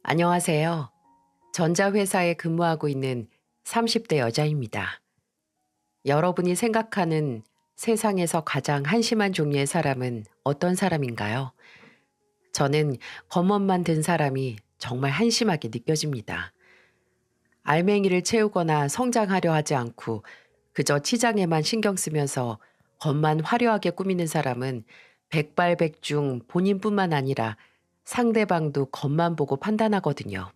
안녕하세요. 전자회사에 근무하고 있는 30대 여자입니다. 여러분이 생각하는 세상에서 가장 한심한 종류의 사람은 어떤 사람인가요? 저는 겉멋만 든 사람이 정말 한심하게 느껴집니다. 알맹이를 채우거나 성장하려 하지 않고 그저 치장에만 신경 쓰면서 겉만 화려하게 꾸미는 사람은 백발백중 본인뿐만 아니라 상대방도 겉만 보고 판단하거든요.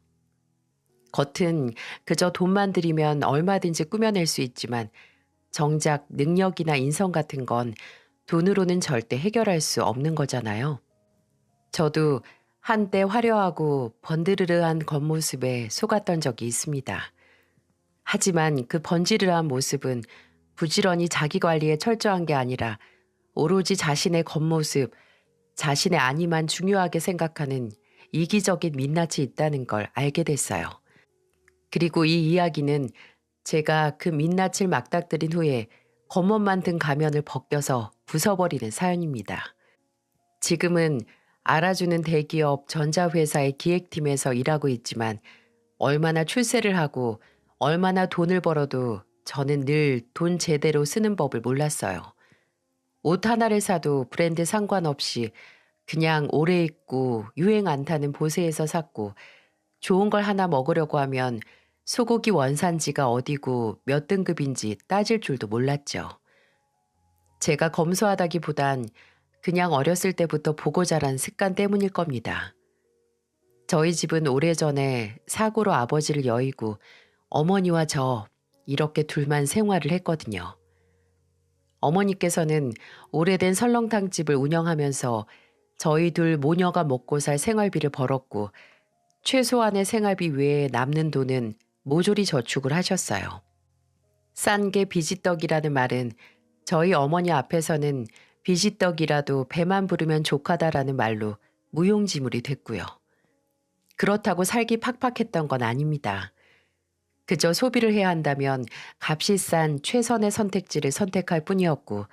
겉은 그저 돈만 들이면 얼마든지 꾸며낼 수 있지만 정작 능력이나 인성 같은 건 돈으로는 절대 해결할 수 없는 거잖아요. 저도 한때 화려하고 번드르르한 겉모습에 속았던 적이 있습니다. 하지만 그 번지르르한 모습은 부지런히 자기 관리에 철저한 게 아니라 오로지 자신의 겉모습, 자신의 안위만 중요하게 생각하는 이기적인 민낯이 있다는 걸 알게 됐어요. 그리고 이 이야기는 제가 그 민낯을 맞닥뜨린 후에 겉멋만 든 가면을 벗겨서 부숴버리는 사연입니다. 지금은 알아주는 대기업 전자회사의 기획팀에서 일하고 있지만 얼마나 출세를 하고 얼마나 돈을 벌어도 저는 늘 돈 제대로 쓰는 법을 몰랐어요. 옷 하나를 사도 브랜드 상관없이 그냥 오래 입고 유행 안 타는 보세에서 샀고 좋은 걸 하나 먹으려고 하면 소고기 원산지가 어디고 몇 등급인지 따질 줄도 몰랐죠. 제가 검소하다기보단 그냥 어렸을 때부터 보고 자란 습관 때문일 겁니다. 저희 집은 오래전에 사고로 아버지를 여의고 어머니와 저 이렇게 둘만 생활을 했거든요. 어머니께서는 오래된 설렁탕 집을 운영하면서 저희 둘 모녀가 먹고 살 생활비를 벌었고 최소한의 생활비 외에 남는 돈은 모조리 저축을 하셨어요. 싼 게 비지떡이라는 말은 저희 어머니 앞에서는 비지떡이라도 배만 부르면 족하다라는 말로 무용지물이 됐고요. 그렇다고 살기 팍팍했던 건 아닙니다. 그저 소비를 해야 한다면 값이 싼 최선의 선택지를 선택할 뿐이었고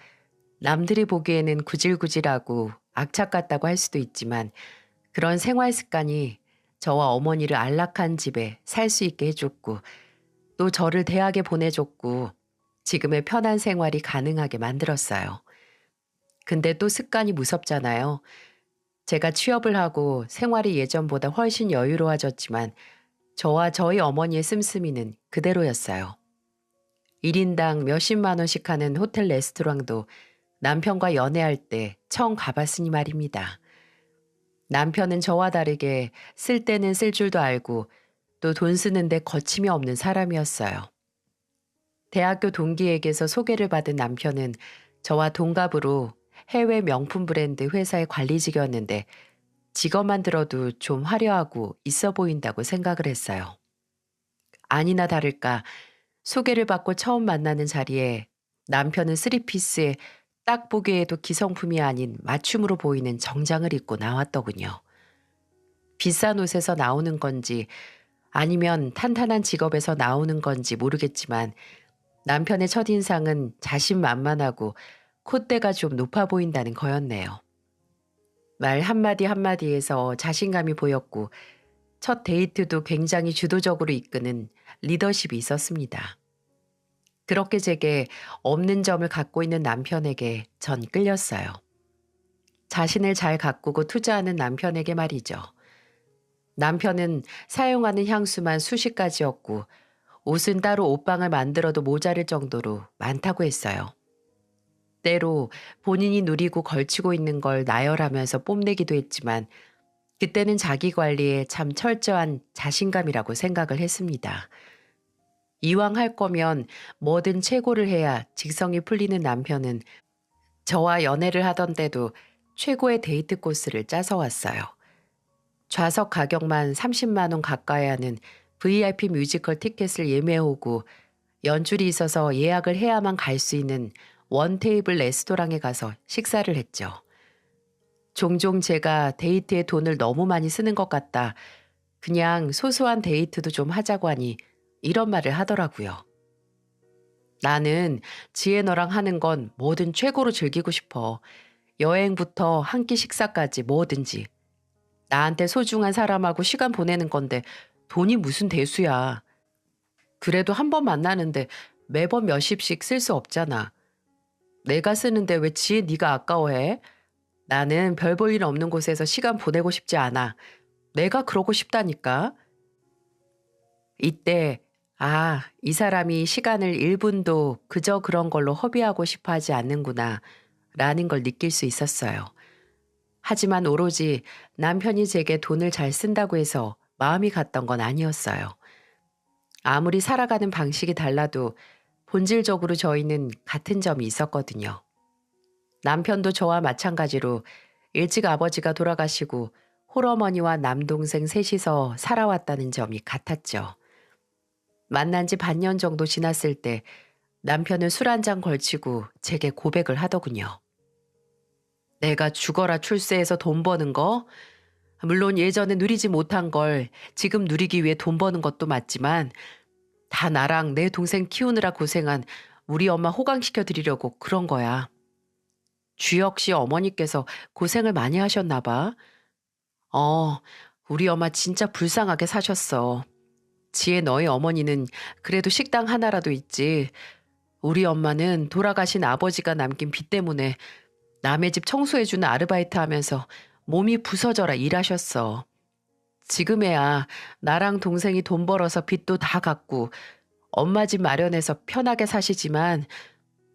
남들이 보기에는 구질구질하고 악착 같다고 할 수도 있지만 그런 생활 습관이 저와 어머니를 안락한 집에 살 수 있게 해줬고 또 저를 대학에 보내줬고 지금의 편한 생활이 가능하게 만들었어요. 근데 또 습관이 무섭잖아요. 제가 취업을 하고 생활이 예전보다 훨씬 여유로워졌지만 저와 저희 어머니의 씀씀이는 그대로였어요. 1인당 몇십만 원씩 하는 호텔 레스토랑도 남편과 연애할 때 처음 가봤으니 말입니다. 남편은 저와 다르게 쓸 때는 쓸 줄도 알고 또 돈 쓰는데 거침이 없는 사람이었어요. 대학교 동기에게서 소개를 받은 남편은 저와 동갑으로 해외 명품 브랜드 회사의 관리직이었는데 직업만 들어도 좀 화려하고 있어 보인다고 생각을 했어요. 아니나 다를까 소개를 받고 처음 만나는 자리에 남편은 쓰리피스에 딱 보기에도 기성품이 아닌 맞춤으로 보이는 정장을 입고 나왔더군요. 비싼 옷에서 나오는 건지 아니면 탄탄한 직업에서 나오는 건지 모르겠지만 남편의 첫인상은 자신만만하고 콧대가 좀 높아 보인다는 거였네요. 말 한마디 한마디에서 자신감이 보였고 첫 데이트도 굉장히 주도적으로 이끄는 리더십이 있었습니다. 그렇게 제게 없는 점을 갖고 있는 남편에게 전 끌렸어요. 자신을 잘 가꾸고 투자하는 남편에게 말이죠. 남편은 사용하는 향수만 수십 가지였고 옷은 따로 옷방을 만들어도 모자랄 정도로 많다고 했어요. 때로 본인이 누리고 걸치고 있는 걸 나열하면서 뽐내기도 했지만 그때는 자기 관리에 참 철저한 자신감이라고 생각을 했습니다. 이왕 할 거면 뭐든 최고를 해야 직성이 풀리는 남편은 저와 연애를 하던 때도 최고의 데이트 코스를 짜서 왔어요. 좌석 가격만 30만 원 가까이 하는 VIP 뮤지컬 티켓을 예매하고 연줄이 있어서 예약을 해야만 갈 수 있는 원 테이블 레스토랑에 가서 식사를 했죠. 종종 제가 데이트에 돈을 너무 많이 쓰는 것 같다. 그냥 소소한 데이트도 좀 하자고 하니 이런 말을 하더라고요. 나는 지혜 너랑 하는 건 뭐든 최고로 즐기고 싶어. 여행부터 한 끼 식사까지 뭐든지. 나한테 소중한 사람하고 시간 보내는 건데 돈이 무슨 대수야. 그래도 한 번 만나는데 매번 몇십씩 쓸 수 없잖아. 내가 쓰는데 왜 지혜 네가 아까워해? 나는 별 볼 일 없는 곳에서 시간 보내고 싶지 않아. 내가 그러고 싶다니까. 이때 이 사람이 시간을 1분도 그저 그런 걸로 허비하고 싶어 하지 않는구나 라는 걸 느낄 수 있었어요. 하지만 오로지 남편이 제게 돈을 잘 쓴다고 해서 마음이 갔던 건 아니었어요. 아무리 살아가는 방식이 달라도 본질적으로 저희는 같은 점이 있었거든요. 남편도 저와 마찬가지로 일찍 아버지가 돌아가시고 홀어머니와 남동생 셋이서 살아왔다는 점이 같았죠. 만난 지 반년 정도 지났을 때 남편은 술 한 잔 걸치고 제게 고백을 하더군요. 내가 죽어라 출세해서 돈 버는 거? 물론 예전에 누리지 못한 걸 지금 누리기 위해 돈 버는 것도 맞지만 다 나랑 내 동생 키우느라 고생한 우리 엄마 호강시켜 드리려고 그런 거야. 주혁 씨 어머니께서 고생을 많이 하셨나 봐. 우리 엄마 진짜 불쌍하게 사셨어. 지혜 너희 어머니는 그래도 식당 하나라도 있지. 우리 엄마는 돌아가신 아버지가 남긴 빚 때문에 남의 집 청소해주는 아르바이트 하면서 몸이 부서져라 일하셨어. 지금에야 나랑 동생이 돈 벌어서 빚도 다 갚고 엄마 집 마련해서 편하게 사시지만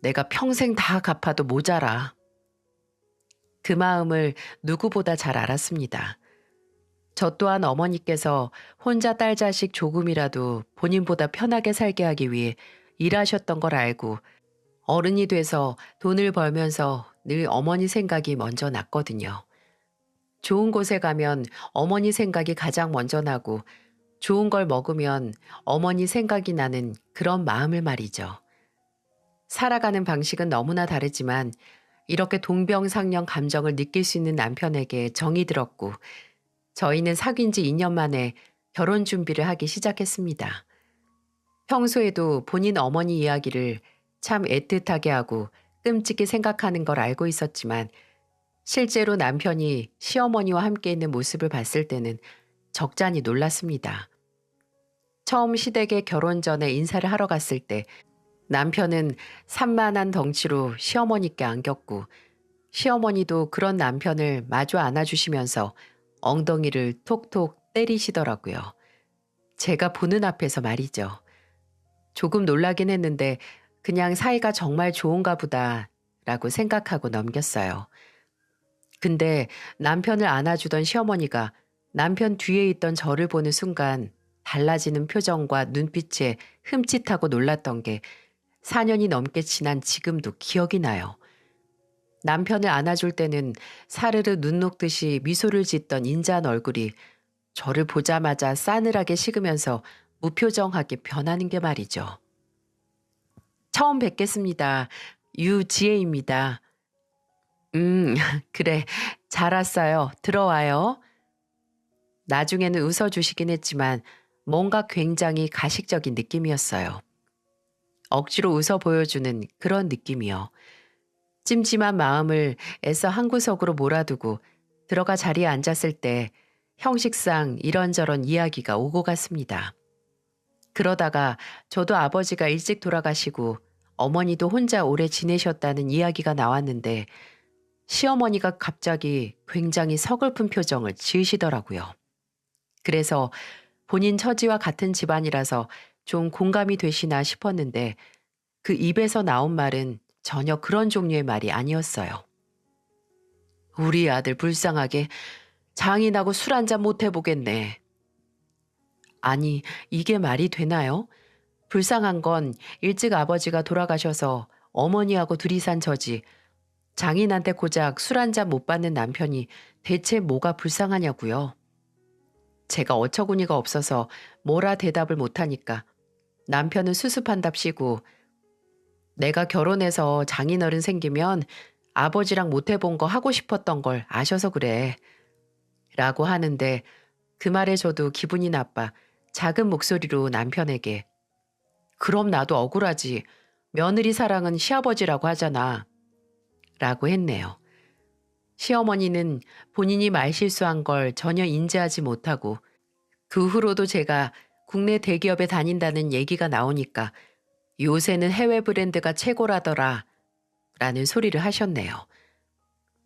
내가 평생 다 갚아도 모자라. 그 마음을 누구보다 잘 알았습니다. 저 또한 어머니께서 혼자 딸 자식 조금이라도 본인보다 편하게 살게 하기 위해 일하셨던 걸 알고 어른이 돼서 돈을 벌면서 늘 어머니 생각이 먼저 났거든요. 좋은 곳에 가면 어머니 생각이 가장 먼저 나고 좋은 걸 먹으면 어머니 생각이 나는 그런 마음을 말이죠. 살아가는 방식은 너무나 다르지만 이렇게 동병상련 감정을 느낄 수 있는 남편에게 정이 들었고 저희는 사귄 지 2년 만에 결혼 준비를 하기 시작했습니다. 평소에도 본인 어머니 이야기를 참 애틋하게 하고 끔찍히 생각하는 걸 알고 있었지만 실제로 남편이 시어머니와 함께 있는 모습을 봤을 때는 적잖이 놀랐습니다. 처음 시댁에 결혼 전에 인사를 하러 갔을 때 남편은 산만한 덩치로 시어머니께 안겼고 시어머니도 그런 남편을 마주 안아주시면서 엉덩이를 톡톡 때리시더라고요. 제가 보는 앞에서 말이죠. 조금 놀라긴 했는데 그냥 사이가 정말 좋은가 보다라고 생각하고 넘겼어요. 근데 남편을 안아주던 시어머니가 남편 뒤에 있던 저를 보는 순간 달라지는 표정과 눈빛에 흠칫하고 놀랐던 게 4년이 넘게 지난 지금도 기억이 나요. 남편을 안아줄 때는 사르르 눈 녹듯이 미소를 짓던 인자한 얼굴이 저를 보자마자 싸늘하게 식으면서 무표정하게 변하는 게 말이죠. 처음 뵙겠습니다. 유지혜입니다. 그래. 잘 왔어요. 들어와요. 나중에는 웃어주시긴 했지만 뭔가 굉장히 가식적인 느낌이었어요. 억지로 웃어 보여주는 그런 느낌이요. 찜찜한 마음을 애써 한 구석으로 몰아두고 들어가 자리에 앉았을 때 형식상 이런저런 이야기가 오고 갔습니다. 그러다가 저도 아버지가 일찍 돌아가시고 어머니도 혼자 오래 지내셨다는 이야기가 나왔는데 시어머니가 갑자기 굉장히 서글픈 표정을 지으시더라고요. 그래서 본인 처지와 같은 집안이라서 좀 공감이 되시나 싶었는데 그 입에서 나온 말은 전혀 그런 종류의 말이 아니었어요. 우리 아들 불쌍하게 장인하고 술 한잔 못 해보겠네. 아니, 이게 말이 되나요? 불쌍한 건 일찍 아버지가 돌아가셔서 어머니하고 둘이 산 저지 장인한테 고작 술 한잔 못 받는 남편이 대체 뭐가 불쌍하냐고요. 제가 어처구니가 없어서 뭐라 대답을 못하니까 남편은 수습한답시고 내가 결혼해서 장인어른 생기면 아버지랑 못 해본 거 하고 싶었던 걸 아셔서 그래. 라고 하는데 그 말에 저도 기분이 나빠 작은 목소리로 남편에게 그럼 나도 억울하지. 며느리 사랑은 시아버지라고 하잖아. 라고 했네요. 시어머니는 본인이 말실수한 걸 전혀 인지하지 못하고 그 후로도 제가 국내 대기업에 다닌다는 얘기가 나오니까 요새는 해외 브랜드가 최고라더라 라는 소리를 하셨네요.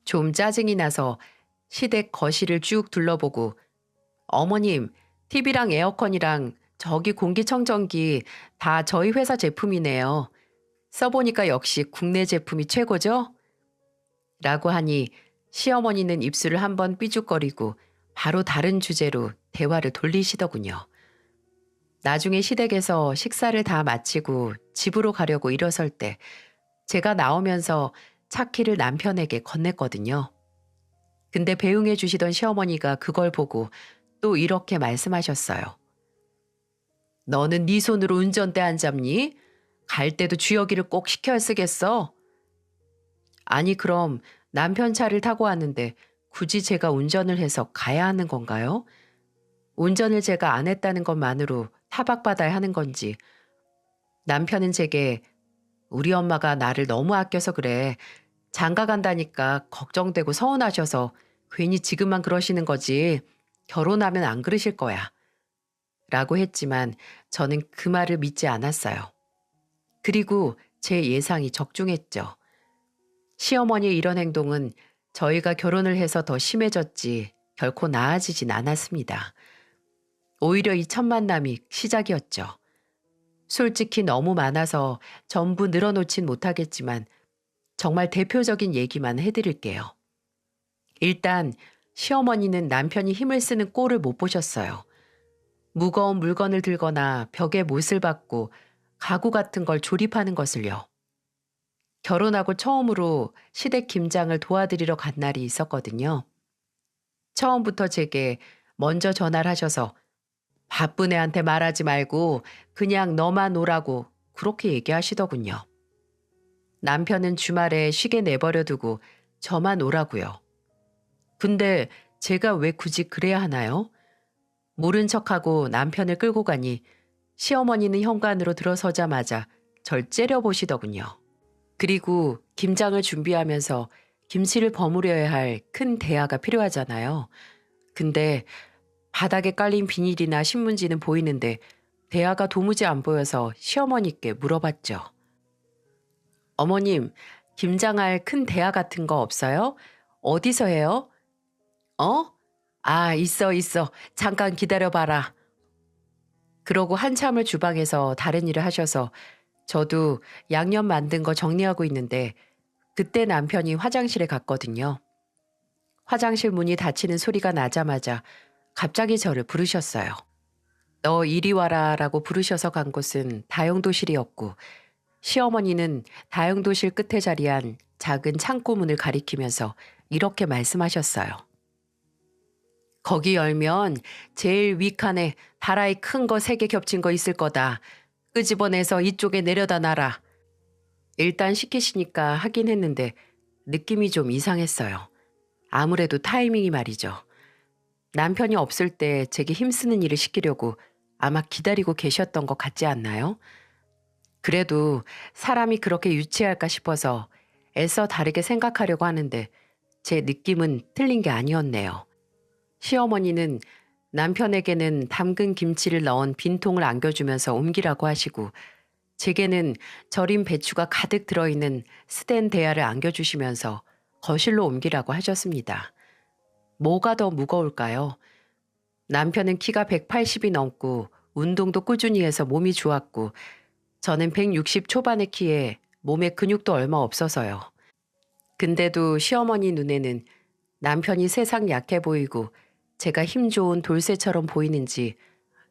좀 짜증이 나서 시댁 거실을 쭉 둘러보고 어머님, TV랑 에어컨이랑 저기 공기청정기 다 저희 회사 제품이네요. 써보니까 역시 국내 제품이 최고죠? 라고 하니 시어머니는 입술을 한번 삐죽거리고 바로 다른 주제로 대화를 돌리시더군요. 나중에 시댁에서 식사를 다 마치고 집으로 가려고 일어설 때 제가 나오면서 차 키를 남편에게 건넸거든요. 근데 배웅해 주시던 시어머니가 그걸 보고 또 이렇게 말씀하셨어요. 너는 네 손으로 운전대 안 잡니? 갈 때도 주여기를 꼭 시켜야 쓰겠어? 아니 그럼 남편 차를 타고 왔는데 굳이 제가 운전을 해서 가야 하는 건가요? 운전을 제가 안 했다는 것만으로 타박받아야 하는 건지 남편은 제게 우리 엄마가 나를 너무 아껴서 그래. 장가 간다니까 걱정되고 서운하셔서 괜히 지금만 그러시는 거지. 결혼하면 안 그러실 거야. 라고 했지만 저는 그 말을 믿지 않았어요. 그리고 제 예상이 적중했죠. 시어머니의 이런 행동은 저희가 결혼을 해서 더 심해졌지 결코 나아지진 않았습니다. 오히려 이 첫 만남이 시작이었죠. 솔직히 너무 많아서 전부 늘어놓진 못하겠지만 정말 대표적인 얘기만 해드릴게요. 일단 시어머니는 남편이 힘을 쓰는 꼴을 못 보셨어요. 무거운 물건을 들거나 벽에 못을 박고 가구 같은 걸 조립하는 것을요. 결혼하고 처음으로 시댁 김장을 도와드리러 간 날이 있었거든요. 처음부터 제게 먼저 전화를 하셔서 바쁜 애한테 말하지 말고 그냥 너만 오라고 그렇게 얘기하시더군요. 남편은 주말에 쉬게 내버려 두고 저만 오라고요. 근데 제가 왜 굳이 그래야 하나요? 모른 척하고 남편을 끌고 가니 시어머니는 현관으로 들어서자마자 절 째려보시더군요. 그리고 김장을 준비하면서 김치를 버무려야 할 큰 대야가 필요하잖아요. 근데 바닥에 깔린 비닐이나 신문지는 보이는데 대야가 도무지 안 보여서 시어머니께 물어봤죠. 어머님, 김장할 큰 대야 같은 거 없어요? 어디서 해요? 어? 아, 있어, 있어. 잠깐 기다려봐라. 그러고 한참을 주방에서 다른 일을 하셔서 저도 양념 만든 거 정리하고 있는데 그때 남편이 화장실에 갔거든요. 화장실 문이 닫히는 소리가 나자마자 갑자기 저를 부르셨어요. 너 이리 와라 라고 부르셔서 간 곳은 다용도실이었고 시어머니는 다용도실 끝에 자리한 작은 창고 문을 가리키면서 이렇게 말씀하셨어요. 거기 열면 제일 윗칸에 다라이 큰 거 3개 겹친 거 있을 거다. 끄집어내서 이쪽에 내려다 놔라. 일단 시키시니까 하긴 했는데 느낌이 좀 이상했어요. 아무래도 타이밍이 말이죠. 남편이 없을 때 제게 힘쓰는 일을 시키려고 아마 기다리고 계셨던 것 같지 않나요? 그래도 사람이 그렇게 유치할까 싶어서 애써 다르게 생각하려고 하는데 제 느낌은 틀린 게 아니었네요. 시어머니는 남편에게는 담근 김치를 넣은 빈통을 안겨주면서 옮기라고 하시고 제게는 절인 배추가 가득 들어있는 스텐 대야를 안겨주시면서 거실로 옮기라고 하셨습니다. 뭐가 더 무거울까요? 남편은 키가 180이 넘고 운동도 꾸준히 해서 몸이 좋았고 저는 160 초반의 키에 몸에 근육도 얼마 없어서요. 근데도 시어머니 눈에는 남편이 세상 약해 보이고 제가 힘 좋은 돌쇠처럼 보이는지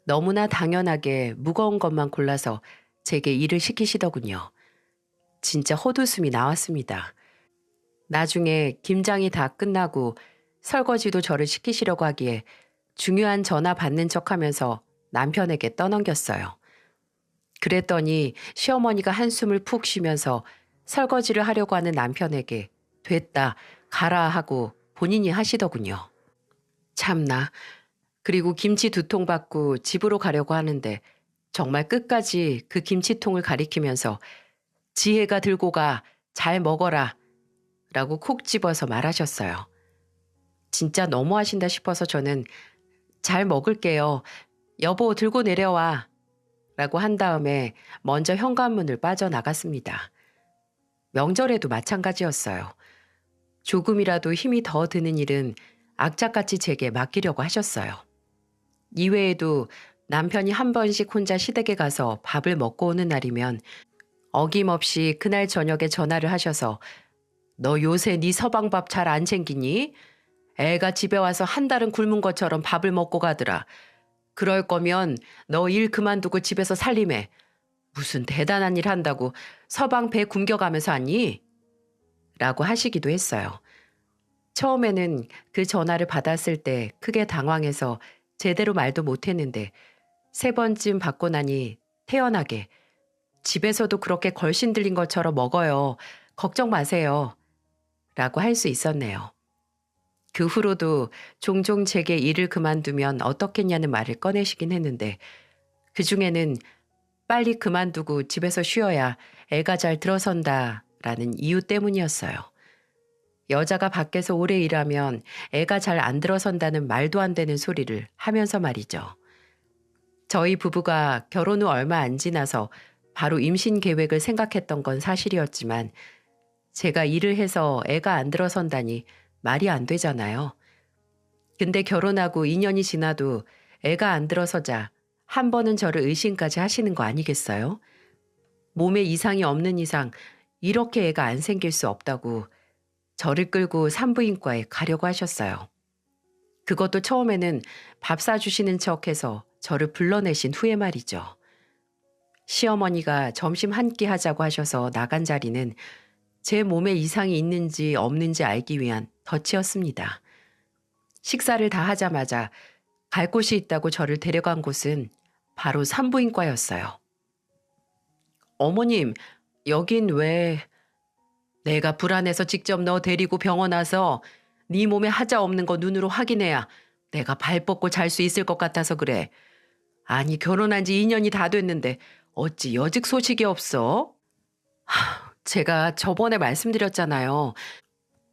너무나 당연하게 무거운 것만 골라서 제게 일을 시키시더군요. 진짜 헛웃음이 나왔습니다. 나중에 김장이 다 끝나고 설거지도 저를 시키시려고 하기에 중요한 전화 받는 척하면서 남편에게 떠넘겼어요. 그랬더니 시어머니가 한숨을 푹 쉬면서 설거지를 하려고 하는 남편에게 됐다, 가라 하고 본인이 하시더군요. 참나. 그리고 김치 2통 받고 집으로 가려고 하는데 정말 끝까지 그 김치통을 가리키면서 지혜가 들고 가, 잘 먹어라 라고 콕 집어서 말하셨어요. 진짜 너무하신다 싶어서 저는 잘 먹을게요. 여보 들고 내려와. 라고 한 다음에 먼저 현관문을 빠져나갔습니다. 명절에도 마찬가지였어요. 조금이라도 힘이 더 드는 일은 악착같이 제게 맡기려고 하셨어요. 이외에도 남편이 한 번씩 혼자 시댁에 가서 밥을 먹고 오는 날이면 어김없이 그날 저녁에 전화를 하셔서 너 요새 네 서방밥 잘 안 챙기니? 애가 집에 와서 한 달은 굶은 것처럼 밥을 먹고 가더라. 그럴 거면 너 일 그만두고 집에서 살림해. 무슨 대단한 일 한다고 서방 배 굶겨가면서 하니? 라고 하시기도 했어요. 처음에는 그 전화를 받았을 때 크게 당황해서 제대로 말도 못했는데 3번쯤 받고 나니 태연하게 집에서도 그렇게 걸신 들린 것처럼 먹어요. 걱정 마세요. 라고 할 수 있었네요. 그 후로도 종종 제게 일을 그만두면 어떻겠냐는 말을 꺼내시긴 했는데 그중에는 빨리 그만두고 집에서 쉬어야 애가 잘 들어선다 라는 이유 때문이었어요. 여자가 밖에서 오래 일하면 애가 잘 안 들어선다는 말도 안 되는 소리를 하면서 말이죠. 저희 부부가 결혼 후 얼마 안 지나서 바로 임신 계획을 생각했던 건 사실이었지만 제가 일을 해서 애가 안 들어선다니 말이 안 되잖아요. 근데 결혼하고 2년이 지나도 애가 안 들어서자 한 번은 저를 의심까지 하시는 거 아니겠어요? 몸에 이상이 없는 이상 이렇게 애가 안 생길 수 없다고 저를 끌고 산부인과에 가려고 하셨어요. 그것도 처음에는 밥 사주시는 척해서 저를 불러내신 후에 말이죠. 시어머니가 점심 한 끼 하자고 하셔서 나간 자리는 제 몸에 이상이 있는지 없는지 알기 위한 덫이었습니다. 식사를 다 하자마자 갈 곳이 있다고 저를 데려간 곳은 바로 산부인과였어요. 어머님, 여긴 왜... 내가 불안해서 직접 너 데리고 병원 와서 네 몸에 하자 없는 거 눈으로 확인해야 내가 발 뻗고 잘 수 있을 것 같아서 그래. 아니 결혼한 지 2년이 다 됐는데 어찌 여직 소식이 없어? 제가 저번에 말씀드렸잖아요.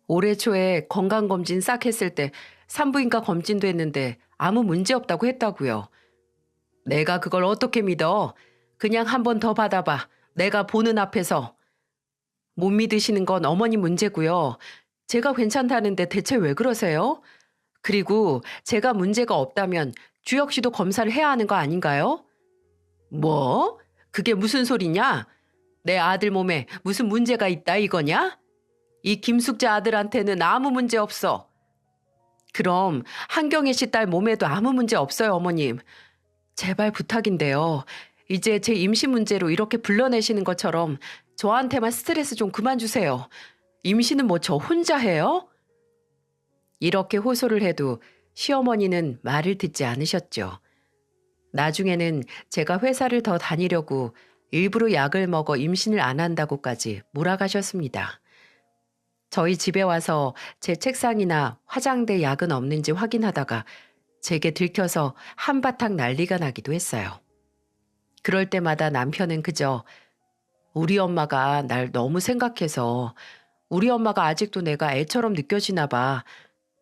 올해 초에 건강검진 싹 했을 때 산부인과 검진도 했는데 아무 문제 없다고 했다고요. 내가 그걸 어떻게 믿어? 그냥 한 번 더 받아봐. 내가 보는 앞에서. 못 믿으시는 건 어머니 문제고요. 제가 괜찮다는데 대체 왜 그러세요? 그리고 제가 문제가 없다면 주혁 씨도 검사를 해야 하는 거 아닌가요? 뭐? 그게 무슨 소리냐? 내 아들 몸에 무슨 문제가 있다 이거냐? 이 김숙자 아들한테는 아무 문제 없어. 그럼 한경애 씨 딸 몸에도 아무 문제 없어요, 어머님. 제발 부탁인데요. 이제 제 임신 문제로 이렇게 불러내시는 것처럼 저한테만 스트레스 좀 그만 주세요. 임신은 뭐 저 혼자 해요? 이렇게 호소를 해도 시어머니는 말을 듣지 않으셨죠. 나중에는 제가 회사를 더 다니려고 일부러 약을 먹어 임신을 안 한다고까지 몰아가셨습니다. 저희 집에 와서 제 책상이나 화장대 약은 없는지 확인하다가 제게 들켜서 한바탕 난리가 나기도 했어요. 그럴 때마다 남편은 그저 우리 엄마가 날 너무 생각해서 우리 엄마가 아직도 내가 애처럼 느껴지나 봐.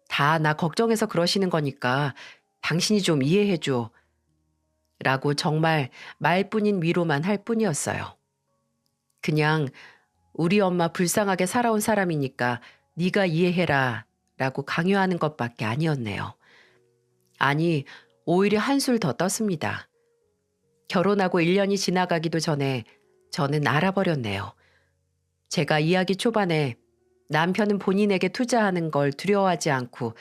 다 나 걱정해서 그러시는 거니까 당신이 좀 이해해줘. 라고 정말 말뿐인 위로만 할 뿐이었어요. 그냥 우리 엄마 불쌍하게 살아온 사람이니까 네가 이해해라 라고 강요하는 것밖에 아니었네요. 아니, 오히려 한술 더 떴습니다. 결혼하고 1년이 지나가기도 전에 저는 알아버렸네요. 제가 이야기 초반에 남편은 본인에게 투자하는 걸 두려워하지 않고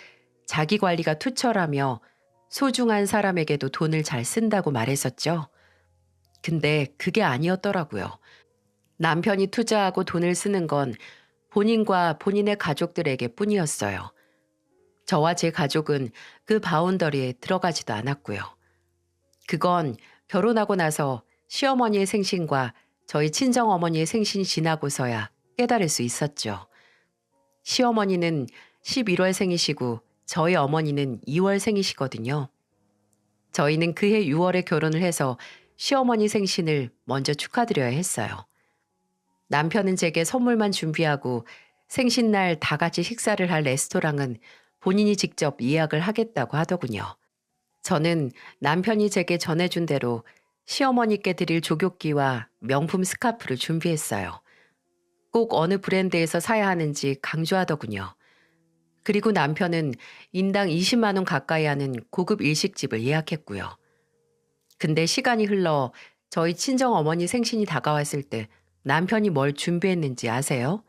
자기 관리가 투철하며 소중한 사람에게도 돈을 잘 쓴다고 말했었죠. 근데 그게 아니었더라고요. 남편이 투자하고 돈을 쓰는 건 본인과 본인의 가족들에게 뿐이었어요. 저와 제 가족은 그 바운더리에 들어가지도 않았고요. 그건 결혼하고 나서 시어머니의 생신과 저희 친정어머니의 생신이 지나고서야 깨달을 수 있었죠. 시어머니는 11월 생이시고 저희 어머니는 2월 생이시거든요. 저희는 그해 6월에 결혼을 해서 시어머니 생신을 먼저 축하드려야 했어요. 남편은 제게 선물만 준비하고 생신날 다 같이 식사를 할 레스토랑은 본인이 직접 예약을 하겠다고 하더군요. 저는 남편이 제게 전해준 대로 시어머니께 드릴 조교기와 명품 스카프를 준비했어요. 꼭 어느 브랜드에서 사야 하는지 강조하더군요. 그리고 남편은 인당 20만 원 가까이 하는 고급 일식집을 예약했고요. 근데 시간이 흘러 저희 친정어머니 생신이 다가왔을 때 남편이 뭘 준비했는지 아세요?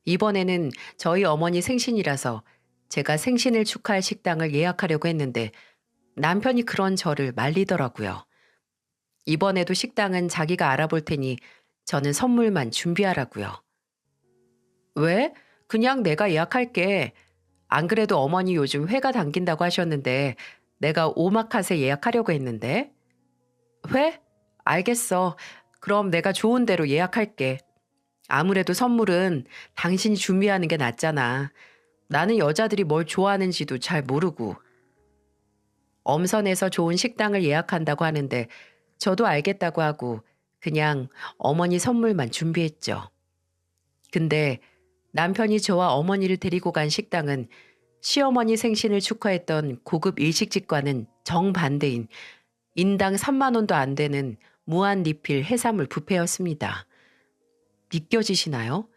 이번에는 저희 어머니 생신이라서 제가 생신을 축하할 식당을 예약하려고 했는데 남편이 그런 저를 말리더라고요. 이번에도 식당은 자기가 알아볼 테니 저는 선물만 준비하라고요. 왜? 그냥 내가 예약할게. 안 그래도 어머니 요즘 회가 당긴다고 하셨는데 내가 오마카세 예약하려고 했는데. 회? 알겠어. 그럼 내가 좋은 대로 예약할게. 아무래도 선물은 당신이 준비하는 게 낫잖아. 나는 여자들이 뭘 좋아하는지도 잘 모르고. 엄선해서 좋은 식당을 예약한다고 하는데 저도 알겠다고 하고 그냥 어머니 선물만 준비했죠. 근데 남편이 저와 어머니를 데리고 간 식당은 시어머니 생신을 축하했던 고급 일식집과는 정반대인 인당 3만 원도 안 되는 무한 리필 해산물 뷔페였습니다. 믿겨지시나요?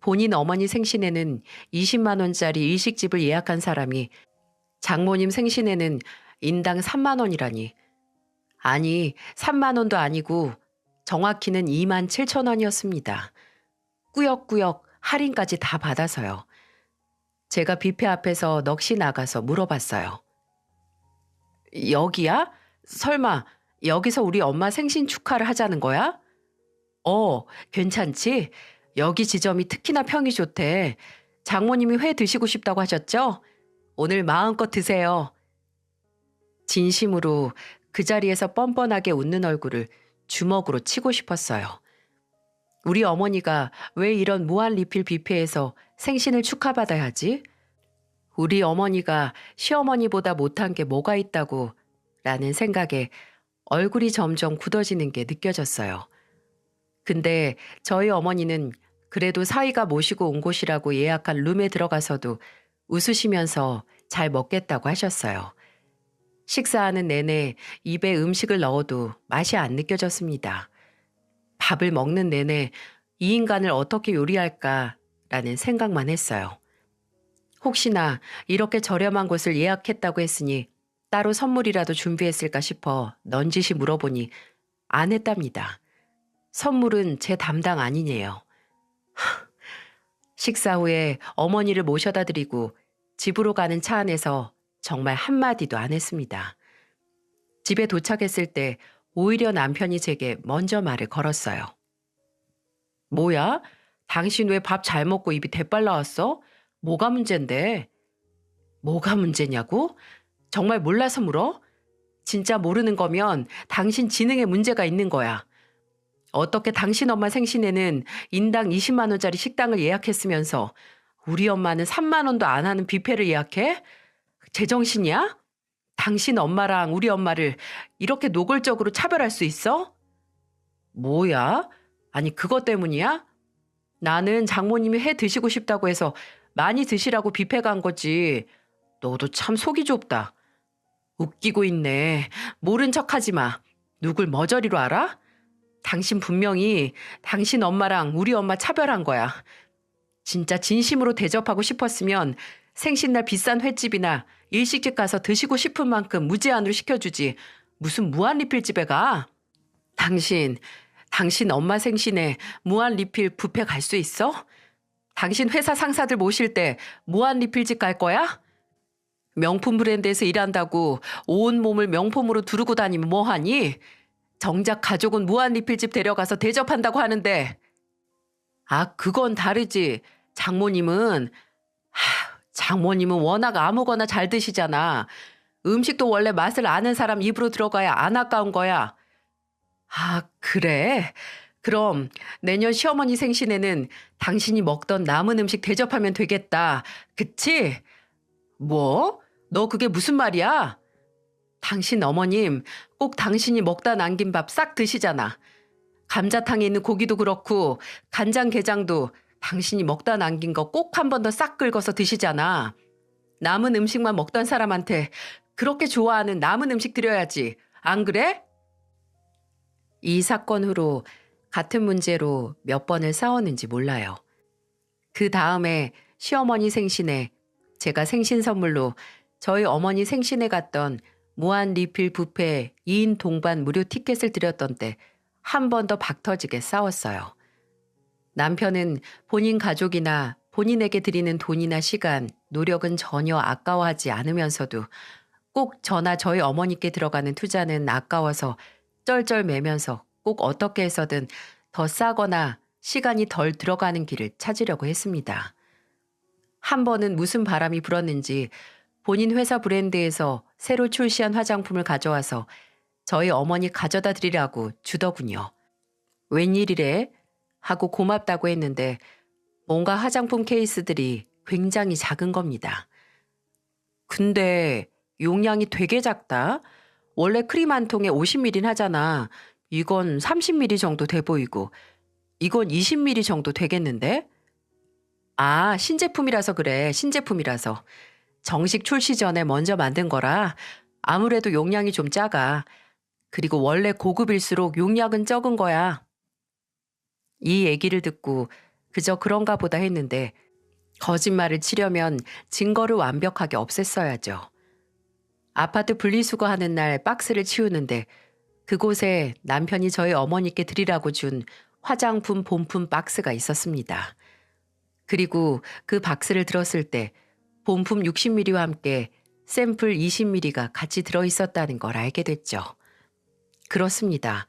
본인 어머니 생신에는 20만 원짜리 일식집을 예약한 사람이 장모님 생신에는 인당 3만 원이라니. 아니, 3만 원도 아니고 정확히는 2만 7천 원이었습니다. 꾸역꾸역 할인까지 다 받아서요. 제가 뷔페 앞에서 넋이 나가서 물어봤어요. 여기야? 설마 여기서 우리 엄마 생신 축하를 하자는 거야? 괜찮지? 여기 지점이 특히나 평이 좋대. 장모님이 회 드시고 싶다고 하셨죠? 오늘 마음껏 드세요. 진심으로 그 자리에서 뻔뻔하게 웃는 얼굴을 주먹으로 치고 싶었어요. 우리 어머니가 왜 이런 무한 리필 뷔페에서 생신을 축하받아야 하지? 우리 어머니가 시어머니보다 못한 게 뭐가 있다고 라는 생각에 얼굴이 점점 굳어지는 게 느껴졌어요. 근데 저희 어머니는 그래도 사위가 모시고 온 곳이라고 예약한 룸에 들어가서도 웃으시면서 잘 먹겠다고 하셨어요. 식사하는 내내 입에 음식을 넣어도 맛이 안 느껴졌습니다. 밥을 먹는 내내 이 인간을 어떻게 요리할까라는 생각만 했어요. 혹시나 이렇게 저렴한 곳을 예약했다고 했으니 따로 선물이라도 준비했을까 싶어 넌지시 물어보니 안 했답니다. 선물은 제 담당 아니네요. 식사 후에 어머니를 모셔다 드리고 집으로 가는 차 안에서 정말 한마디도 안 했습니다. 집에 도착했을 때 오히려 남편이 제게 먼저 말을 걸었어요. 뭐야? 당신 왜 밥 잘 먹고 입이 대빨 나왔어? 뭐가 문제인데? 뭐가 문제냐고? 정말 몰라서 물어? 진짜 모르는 거면 당신 지능에 문제가 있는 거야. 어떻게 당신 엄마 생신에는 인당 20만 원짜리 식당을 예약했으면서 우리 엄마는 3만 원도 안 하는 뷔페를 예약해? 제정신이야? 당신 엄마랑 우리 엄마를 이렇게 노골적으로 차별할 수 있어? 뭐야? 아니 그것 때문이야? 나는 장모님이 회 드시고 싶다고 해서 많이 드시라고 뷔페 간 거지. 너도 참 속이 좁다. 웃기고 있네. 모른 척하지 마. 누굴 머저리로 알아? 당신 분명히 당신 엄마랑 우리 엄마 차별한 거야. 진짜 진심으로 대접하고 싶었으면 생신날 비싼 횟집이나 일식집 가서 드시고 싶은 만큼 무제한으로 시켜주지. 무슨 무한 리필집에 가? 당신 엄마 생신에 무한 리필 뷔페 갈 수 있어? 당신 회사 상사들 모실 때 무한 리필집 갈 거야? 명품 브랜드에서 일한다고 온 몸을 명품으로 두르고 다니면 뭐하니? 정작 가족은 무한 리필집 데려가서 대접한다고 하는데. 아, 그건 다르지. 장모님은 워낙 아무거나 잘 드시잖아. 음식도 원래 맛을 아는 사람 입으로 들어가야 안 아까운 거야. 아, 그래? 그럼 내년 시어머니 생신에는 당신이 먹던 남은 음식 대접하면 되겠다. 그치? 뭐? 너 그게 무슨 말이야? 당신 어머님 꼭 당신이 먹다 남긴 밥 싹 드시잖아. 감자탕에 있는 고기도 그렇고 간장게장도 당신이 먹다 남긴 거 꼭 한 번 더 싹 긁어서 드시잖아. 남은 음식만 먹던 사람한테 그렇게 좋아하는 남은 음식 드려야지. 안 그래? 이 사건 후로 같은 문제로 몇 번을 싸웠는지 몰라요. 그 다음에 시어머니 생신에 제가 생신 선물로 저희 어머니 생신에 갔던 무한 리필 뷔페 2인 동반 무료 티켓을 드렸던 때 한 번 더 박터지게 싸웠어요. 남편은 본인 가족이나 본인에게 드리는 돈이나 시간, 노력은 전혀 아까워하지 않으면서도 꼭 저나 저희 어머니께 들어가는 투자는 아까워서 쩔쩔매면서 꼭 어떻게 해서든 더 싸거나 시간이 덜 들어가는 길을 찾으려고 했습니다. 한 번은 무슨 바람이 불었는지 본인 회사 브랜드에서 새로 출시한 화장품을 가져와서 저희 어머니 가져다 드리라고 주더군요. 웬일이래? 하고 고맙다고 했는데 뭔가 화장품 케이스들이 굉장히 작은 겁니다. 근데 용량이 되게 작다. 원래 크림 한 통에 50ml는 하잖아. 이건 30ml 정도 돼 보이고 이건 20ml 정도 되겠는데? 아, 신제품이라서 그래. 신제품이라서. 정식 출시 전에 먼저 만든 거라 아무래도 용량이 좀 작아. 그리고 원래 고급일수록 용량은 적은 거야. 이 얘기를 듣고 그저 그런가 보다 했는데 거짓말을 치려면 증거를 완벽하게 없앴어야죠. 아파트 분리수거하는 날 박스를 치우는데 그곳에 남편이 저희 어머니께 드리라고 준 화장품 본품 박스가 있었습니다. 그리고 그 박스를 들었을 때 본품 60ml와 함께 샘플 20ml가 같이 들어있었다는 걸 알게 됐죠. 그렇습니다.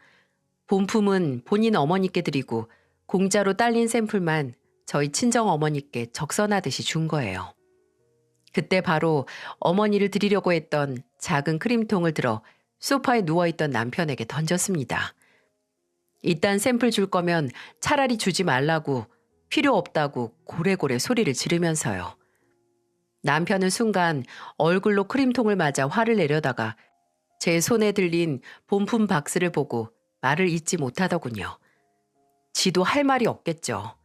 본품은 본인 어머니께 드리고 공짜로 딸린 샘플만 저희 친정 어머니께 적선하듯이 준 거예요. 그때 바로 어머니를 드리려고 했던 작은 크림통을 들어 소파에 누워있던 남편에게 던졌습니다. 일단 샘플 줄 거면 차라리 주지 말라고 필요 없다고 고래고래 소리를 지르면서요. 남편은 순간 얼굴로 크림통을 맞아 화를 내려다가 제 손에 들린 본품 박스를 보고 말을 잇지 못하더군요. 지도 할 말이 없겠죠.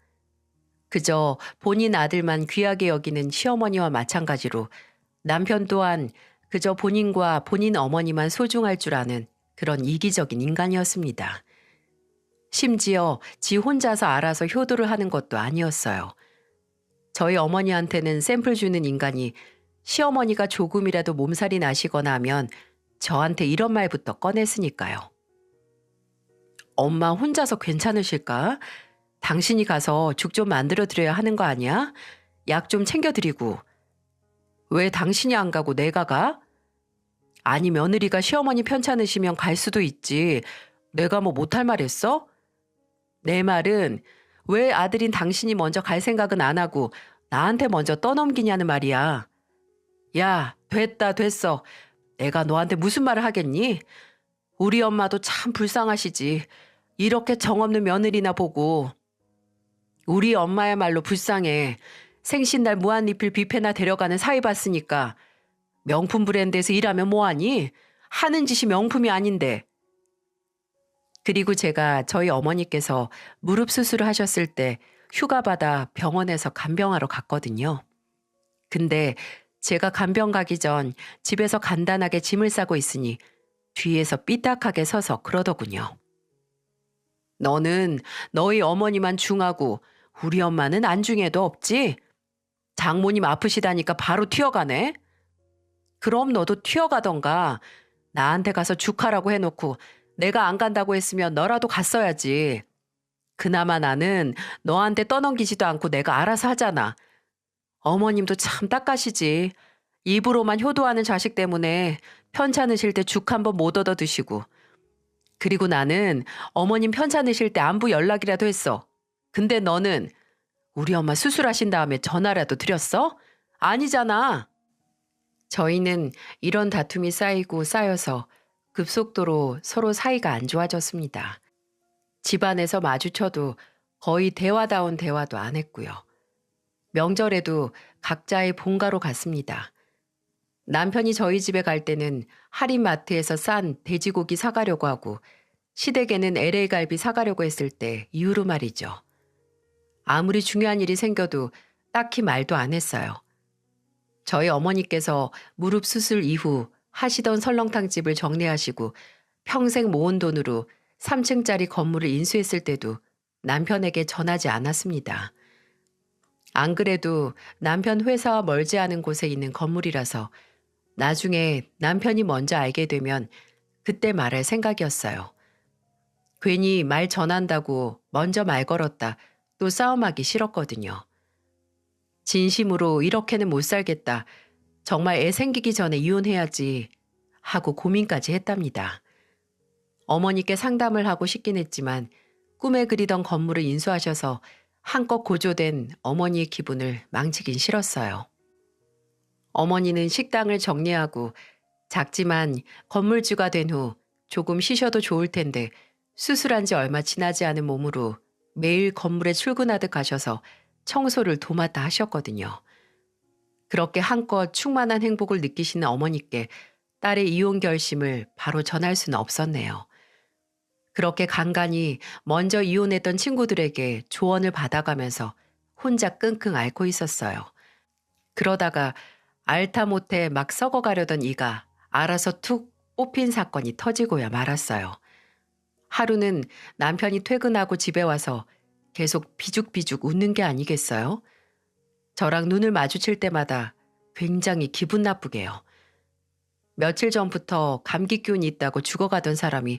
그저 본인 아들만 귀하게 여기는 시어머니와 마찬가지로 남편 또한 그저 본인과 본인 어머니만 소중할 줄 아는 그런 이기적인 인간이었습니다. 심지어 지 혼자서 알아서 효도를 하는 것도 아니었어요. 저희 어머니한테는 샘플 주는 인간이 시어머니가 조금이라도 몸살이 나시거나 하면 저한테 이런 말부터 꺼냈으니까요. 엄마 혼자서 괜찮으실까? 당신이 가서 죽 좀 만들어 드려야 하는 거 아니야? 약 좀 챙겨드리고. 왜 당신이 안 가고 내가 가? 아니 며느리가 시어머니 편찮으시면 갈 수도 있지. 내가 뭐 못할 말 했어? 내 말은 왜 아들인 당신이 먼저 갈 생각은 안 하고 나한테 먼저 떠넘기냐는 말이야. 야, 됐다 됐어. 내가 너한테 무슨 말을 하겠니? 우리 엄마도 참 불쌍하시지. 이렇게 정없는 며느리나 보고. 우리 엄마야말로 불쌍해. 생신날 무한리필 뷔페나 데려가는 사위 봤으니까. 명품 브랜드에서 일하면 뭐하니? 하는 짓이 명품이 아닌데. 그리고 제가 저희 어머니께서 무릎 수술을 하셨을 때 휴가 받아 병원에서 간병하러 갔거든요. 근데 제가 간병 가기 전 집에서 간단하게 짐을 싸고 있으니 뒤에서 삐딱하게 서서 그러더군요. 너는 너희 어머니만 중하고 우리 엄마는 안중에도 없지? 장모님 아프시다니까 바로 튀어가네? 그럼 너도 튀어가던가. 나한테 가서 죽하라고 해놓고 내가 안 간다고 했으면 너라도 갔어야지. 그나마 나는 너한테 떠넘기지도 않고 내가 알아서 하잖아. 어머님도 참 딱가시지. 입으로만 효도하는 자식 때문에 편찮으실 때 죽 한 번 못 얻어 드시고. 그리고 나는 어머님 편찮으실 때 안부 연락이라도 했어. 근데 너는 우리 엄마 수술하신 다음에 전화라도 드렸어? 아니잖아. 저희는 이런 다툼이 쌓이고 쌓여서 급속도로 서로 사이가 안 좋아졌습니다. 집안에서 마주쳐도 거의 대화다운 대화도 안 했고요. 명절에도 각자의 본가로 갔습니다. 남편이 저희 집에 갈 때는 할인마트에서 싼 돼지고기 사가려고 하고 시댁에는 LA 갈비 사가려고 했을 때 이후로 말이죠. 아무리 중요한 일이 생겨도 딱히 말도 안 했어요. 저희 어머니께서 무릎 수술 이후 하시던 설렁탕집을 정리하시고 평생 모은 돈으로 3층짜리 건물을 인수했을 때도 남편에게 전하지 않았습니다. 안 그래도 남편 회사와 멀지 않은 곳에 있는 건물이라서 나중에 남편이 먼저 알게 되면 그때 말할 생각이었어요. 괜히 말 전한다고 먼저 말 걸었다 또 싸움하기 싫었거든요. 진심으로 이렇게는 못 살겠다. 정말 애 생기기 전에 이혼해야지 하고 고민까지 했답니다. 어머니께 상담을 하고 싶긴 했지만 꿈에 그리던 건물을 인수하셔서 한껏 고조된 어머니의 기분을 망치긴 싫었어요. 어머니는 식당을 정리하고 작지만 건물주가 된 후 조금 쉬셔도 좋을 텐데 수술한 지 얼마 지나지 않은 몸으로 매일 건물에 출근하듯 가셔서 청소를 도맡아 하셨거든요. 그렇게 한껏 충만한 행복을 느끼시는 어머니께 딸의 이혼 결심을 바로 전할 수는 없었네요. 그렇게 간간히 먼저 이혼했던 친구들에게 조언을 받아가면서 혼자 끙끙 앓고 있었어요. 그러다가 알다 못해 막 썩어가려던 이가 알아서 툭 뽑힌 사건이 터지고야 말았어요. 하루는 남편이 퇴근하고 집에 와서 계속 비죽비죽 웃는 게 아니겠어요? 저랑 눈을 마주칠 때마다 굉장히 기분 나쁘게요. 며칠 전부터 감기 기운이 있다고 죽어가던 사람이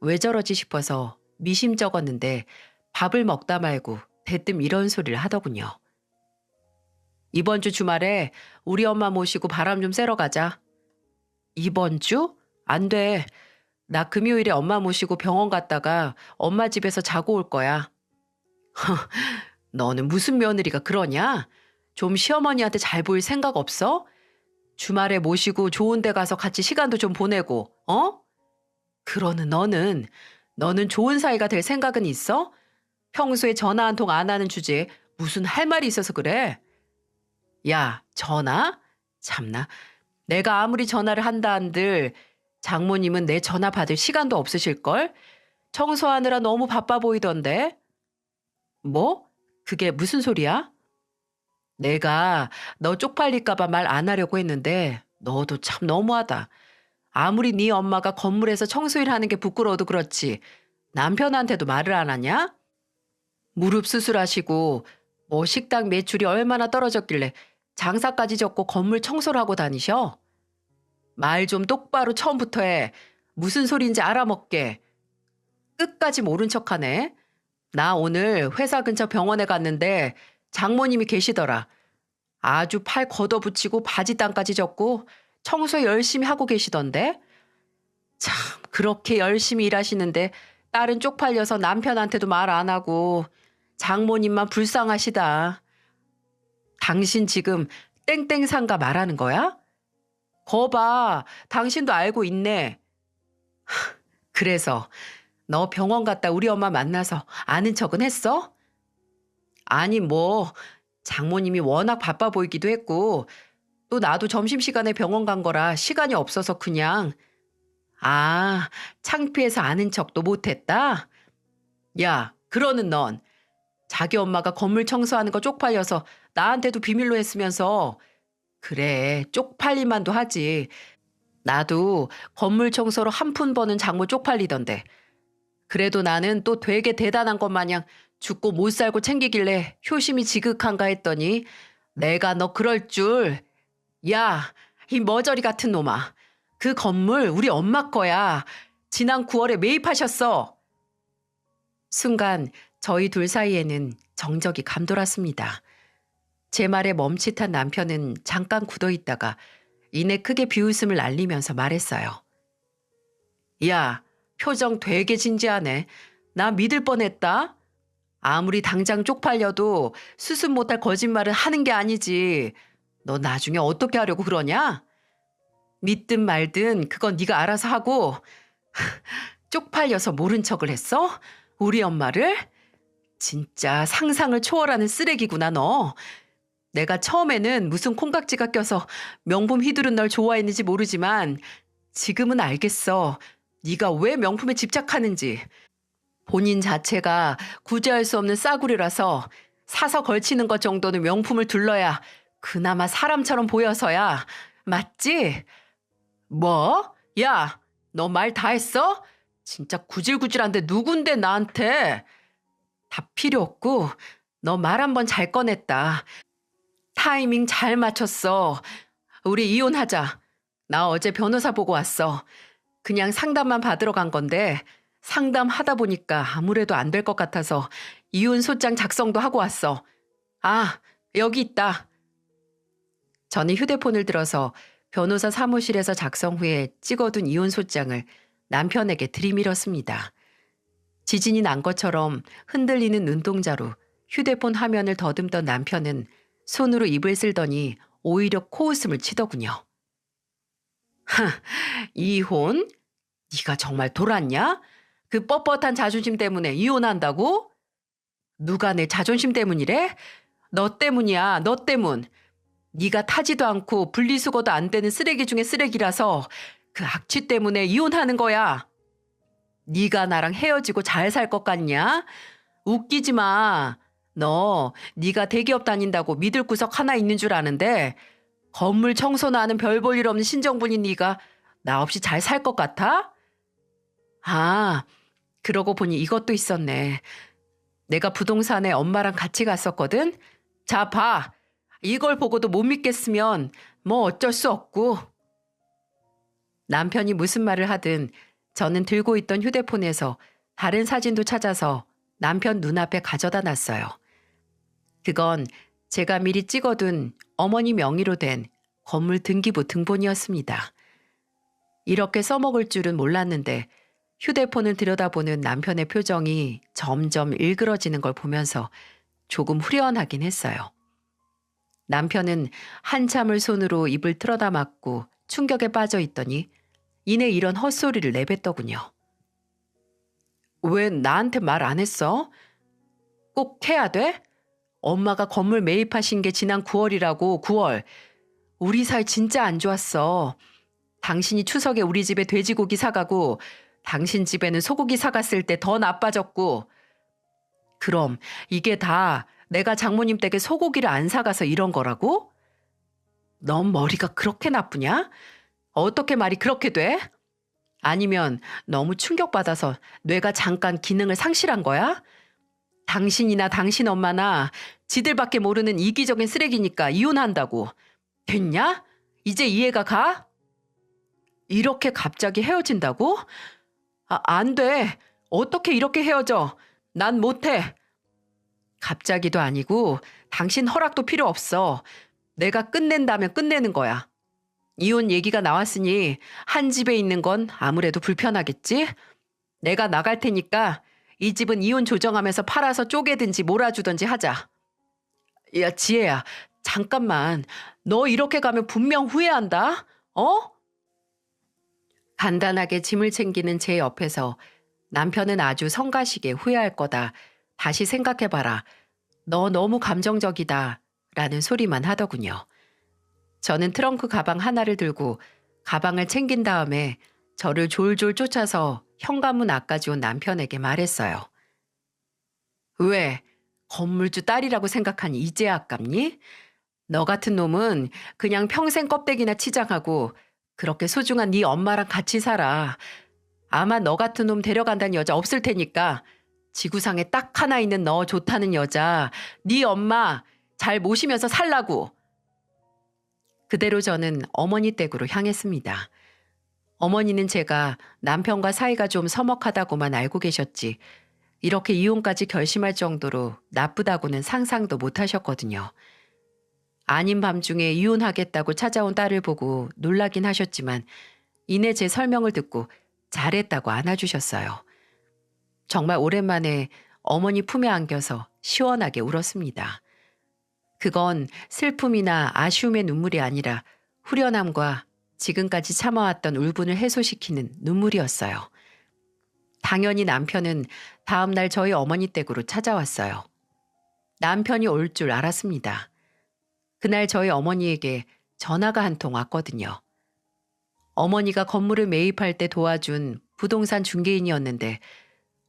왜 저러지 싶어서 미심쩍었는데 밥을 먹다 말고 대뜸 이런 소리를 하더군요. 이번 주 주말에 우리 엄마 모시고 바람 좀 쐬러 가자. 이번 주? 안 돼. 나 금요일에 엄마 모시고 병원 갔다가 엄마 집에서 자고 올 거야. 너는 무슨 며느리가 그러냐? 좀 시어머니한테 잘 보일 생각 없어? 주말에 모시고 좋은 데 가서 같이 시간도 좀 보내고, 어? 그러는 너는 좋은 사이가 될 생각은 있어? 평소에 전화 한 통 안 하는 주제에 무슨 할 말이 있어서 그래? 야, 전화? 참나. 내가 아무리 전화를 한다 한들 장모님은 내 전화 받을 시간도 없으실걸? 청소하느라 너무 바빠 보이던데. 뭐? 그게 무슨 소리야? 내가 너 쪽팔릴까봐 말 안 하려고 했는데 너도 참 너무하다. 아무리 네 엄마가 건물에서 청소일 하는 게 부끄러워도 그렇지 남편한테도 말을 안 하냐? 무릎 수술하시고 뭐 식당 매출이 얼마나 떨어졌길래 장사까지 접고 건물 청소를 하고 다니셔? 말 좀 똑바로 처음부터 해. 무슨 소리인지 알아먹게. 끝까지 모른 척하네. 나 오늘 회사 근처 병원에 갔는데 장모님이 계시더라. 아주 팔 걷어붙이고 바지 땅까지 젖고 청소 열심히 하고 계시던데. 참 그렇게 열심히 일하시는데 딸은 쪽팔려서 남편한테도 말 안 하고 장모님만 불쌍하시다. 당신 지금 땡땡상가 말하는 거야? 거봐, 당신도 알고 있네. 그래서 너 병원 갔다 우리 엄마 만나서 아는 척은 했어? 아니 뭐 장모님이 워낙 바빠 보이기도 했고 또 나도 점심시간에 병원 간 거라 시간이 없어서 그냥. 아, 창피해서 아는 척도 못했다? 야, 그러는 넌 자기 엄마가 건물 청소하는 거 쪽팔려서 나한테도 비밀로 했으면서. 그래, 쪽팔리만도 하지. 나도 건물 청소로 한 푼 버는 장모 쪽팔리던데. 그래도 나는 또 되게 대단한 것 마냥 죽고 못 살고 챙기길래 효심이 지극한가 했더니 내가 너 그럴 줄. 야, 이 머저리 같은 놈아. 그 건물 우리 엄마 거야. 지난 9월에 매입하셨어. 순간 저희 둘 사이에는 정적이 감돌았습니다. 제 말에 멈칫한 남편은 잠깐 굳어있다가 이내 크게 비웃음을 날리면서 말했어요. 야, 표정 되게 진지하네. 나 믿을 뻔했다. 아무리 당장 쪽팔려도 수습 못할 거짓말은 하는 게 아니지. 너 나중에 어떻게 하려고 그러냐? 믿든 말든 그건 네가 알아서 하고. 쪽팔려서 모른 척을 했어? 우리 엄마를? 진짜 상상을 초월하는 쓰레기구나 너. 내가 처음에는 무슨 콩깍지가 껴서 명품 휘두른 널 좋아했는지 모르지만 지금은 알겠어. 네가 왜 명품에 집착하는지. 본인 자체가 구제할 수 없는 싸구려라서 사서 걸치는 것 정도는 명품을 둘러야 그나마 사람처럼 보여서야. 맞지? 뭐? 야, 너 말 다 했어? 진짜 구질구질한데 누군데 나한테? 다 필요 없고 너 말 한 번 잘 꺼냈다. 타이밍 잘 맞췄어. 우리 이혼하자. 나 어제 변호사 보고 왔어. 그냥 상담만 받으러 간 건데 상담하다 보니까 아무래도 안 될 것 같아서 이혼 소장 작성도 하고 왔어. 아, 여기 있다. 저는 휴대폰을 들어서 변호사 사무실에서 작성 후에 찍어둔 이혼 소장을 남편에게 들이밀었습니다. 지진이 난 것처럼 흔들리는 눈동자로 휴대폰 화면을 더듬던 남편은 손으로 입을 쓸더니 오히려 코웃음을 치더군요. 이혼? 네가 정말 돌았냐? 그 뻣뻣한 자존심 때문에 이혼한다고? 누가 내 자존심 때문이래? 너 때문이야, 너 때문. 네가 타지도 않고 분리수거도 안 되는 쓰레기 중에 쓰레기라서 그 악취 때문에 이혼하는 거야. 네가 나랑 헤어지고 잘 살 것 같냐? 웃기지 마. 너 네가 대기업 다닌다고 믿을 구석 하나 있는 줄 아는데 건물 청소나 하는 별 볼 일 없는 신정분인 네가 나 없이 잘 살 것 같아? 아, 그러고 보니 이것도 있었네. 내가 부동산에 엄마랑 같이 갔었거든? 자, 봐. 이걸 보고도 못 믿겠으면 뭐 어쩔 수 없고. 남편이 무슨 말을 하든 저는 들고 있던 휴대폰에서 다른 사진도 찾아서 남편 눈앞에 가져다 놨어요. 그건 제가 미리 찍어둔 어머니 명의로 된 건물 등기부 등본이었습니다. 이렇게 써먹을 줄은 몰랐는데 휴대폰을 들여다보는 남편의 표정이 점점 일그러지는 걸 보면서 조금 후련하긴 했어요. 남편은 한참을 손으로 입을 틀어다 막고 충격에 빠져 있더니 이내 이런 헛소리를 내뱉더군요. 왜 나한테 말 안 했어? 꼭 해야 돼? 엄마가 건물 매입하신 게 지난 9월이라고, 9월. 우리 사이 진짜 안 좋았어. 당신이 추석에 우리 집에 돼지고기 사가고 당신 집에는 소고기 사갔을 때 더 나빠졌고. 그럼 이게 다 내가 장모님 댁에 소고기를 안 사가서 이런 거라고? 넌 머리가 그렇게 나쁘냐? 어떻게 말이 그렇게 돼? 아니면 너무 충격받아서 뇌가 잠깐 기능을 상실한 거야? 당신이나 당신 엄마나 지들밖에 모르는 이기적인 쓰레기니까 이혼한다고. 됐냐? 이제 이해가 가? 이렇게 갑자기 헤어진다고? 안 돼. 어떻게 이렇게 헤어져? 난 못해. 갑자기도 아니고 당신 허락도 필요 없어. 내가 끝낸다면 끝내는 거야. 이혼 얘기가 나왔으니 한 집에 있는 건 아무래도 불편하겠지? 내가 나갈 테니까 이 집은 이혼 조정하면서 팔아서 쪼개든지 몰아주든지 하자. 야, 지혜야, 잠깐만. 너 이렇게 가면 분명 후회한다. 어? 간단하게 짐을 챙기는 제 옆에서 남편은 아주 성가시게 후회할 거다. 다시 생각해봐라. 너 너무 감정적이다. 라는 소리만 하더군요. 저는 트렁크 가방 하나를 들고 가방을 챙긴 다음에 저를 졸졸 쫓아서 현관문 앞까지 온 남편에게 말했어요. 왜? 건물주 딸이라고 생각하니 이제 아깝니? 너 같은 놈은 그냥 평생 껍데기나 치장하고 그렇게 소중한 네 엄마랑 같이 살아. 아마 너 같은 놈 데려간다는 여자 없을 테니까 지구상에 딱 하나 있는 너 좋다는 여자, 네 엄마 잘 모시면서 살라고. 그대로 저는 어머니 댁으로 향했습니다. 어머니는 제가 남편과 사이가 좀 서먹하다고만 알고 계셨지 이렇게 이혼까지 결심할 정도로 나쁘다고는 상상도 못 하셨거든요. 아닌 밤중에 이혼하겠다고 찾아온 딸을 보고 놀라긴 하셨지만 이내 제 설명을 듣고 잘했다고 안아주셨어요. 정말 오랜만에 어머니 품에 안겨서 시원하게 울었습니다. 그건 슬픔이나 아쉬움의 눈물이 아니라 후련함과 지금까지 참아왔던 울분을 해소시키는 눈물이었어요. 당연히 남편은 다음날 저희 어머니 댁으로 찾아왔어요. 남편이 올 줄 알았습니다. 그날 저희 어머니에게 전화가 한 통 왔거든요. 어머니가 건물을 매입할 때 도와준 부동산 중개인이었는데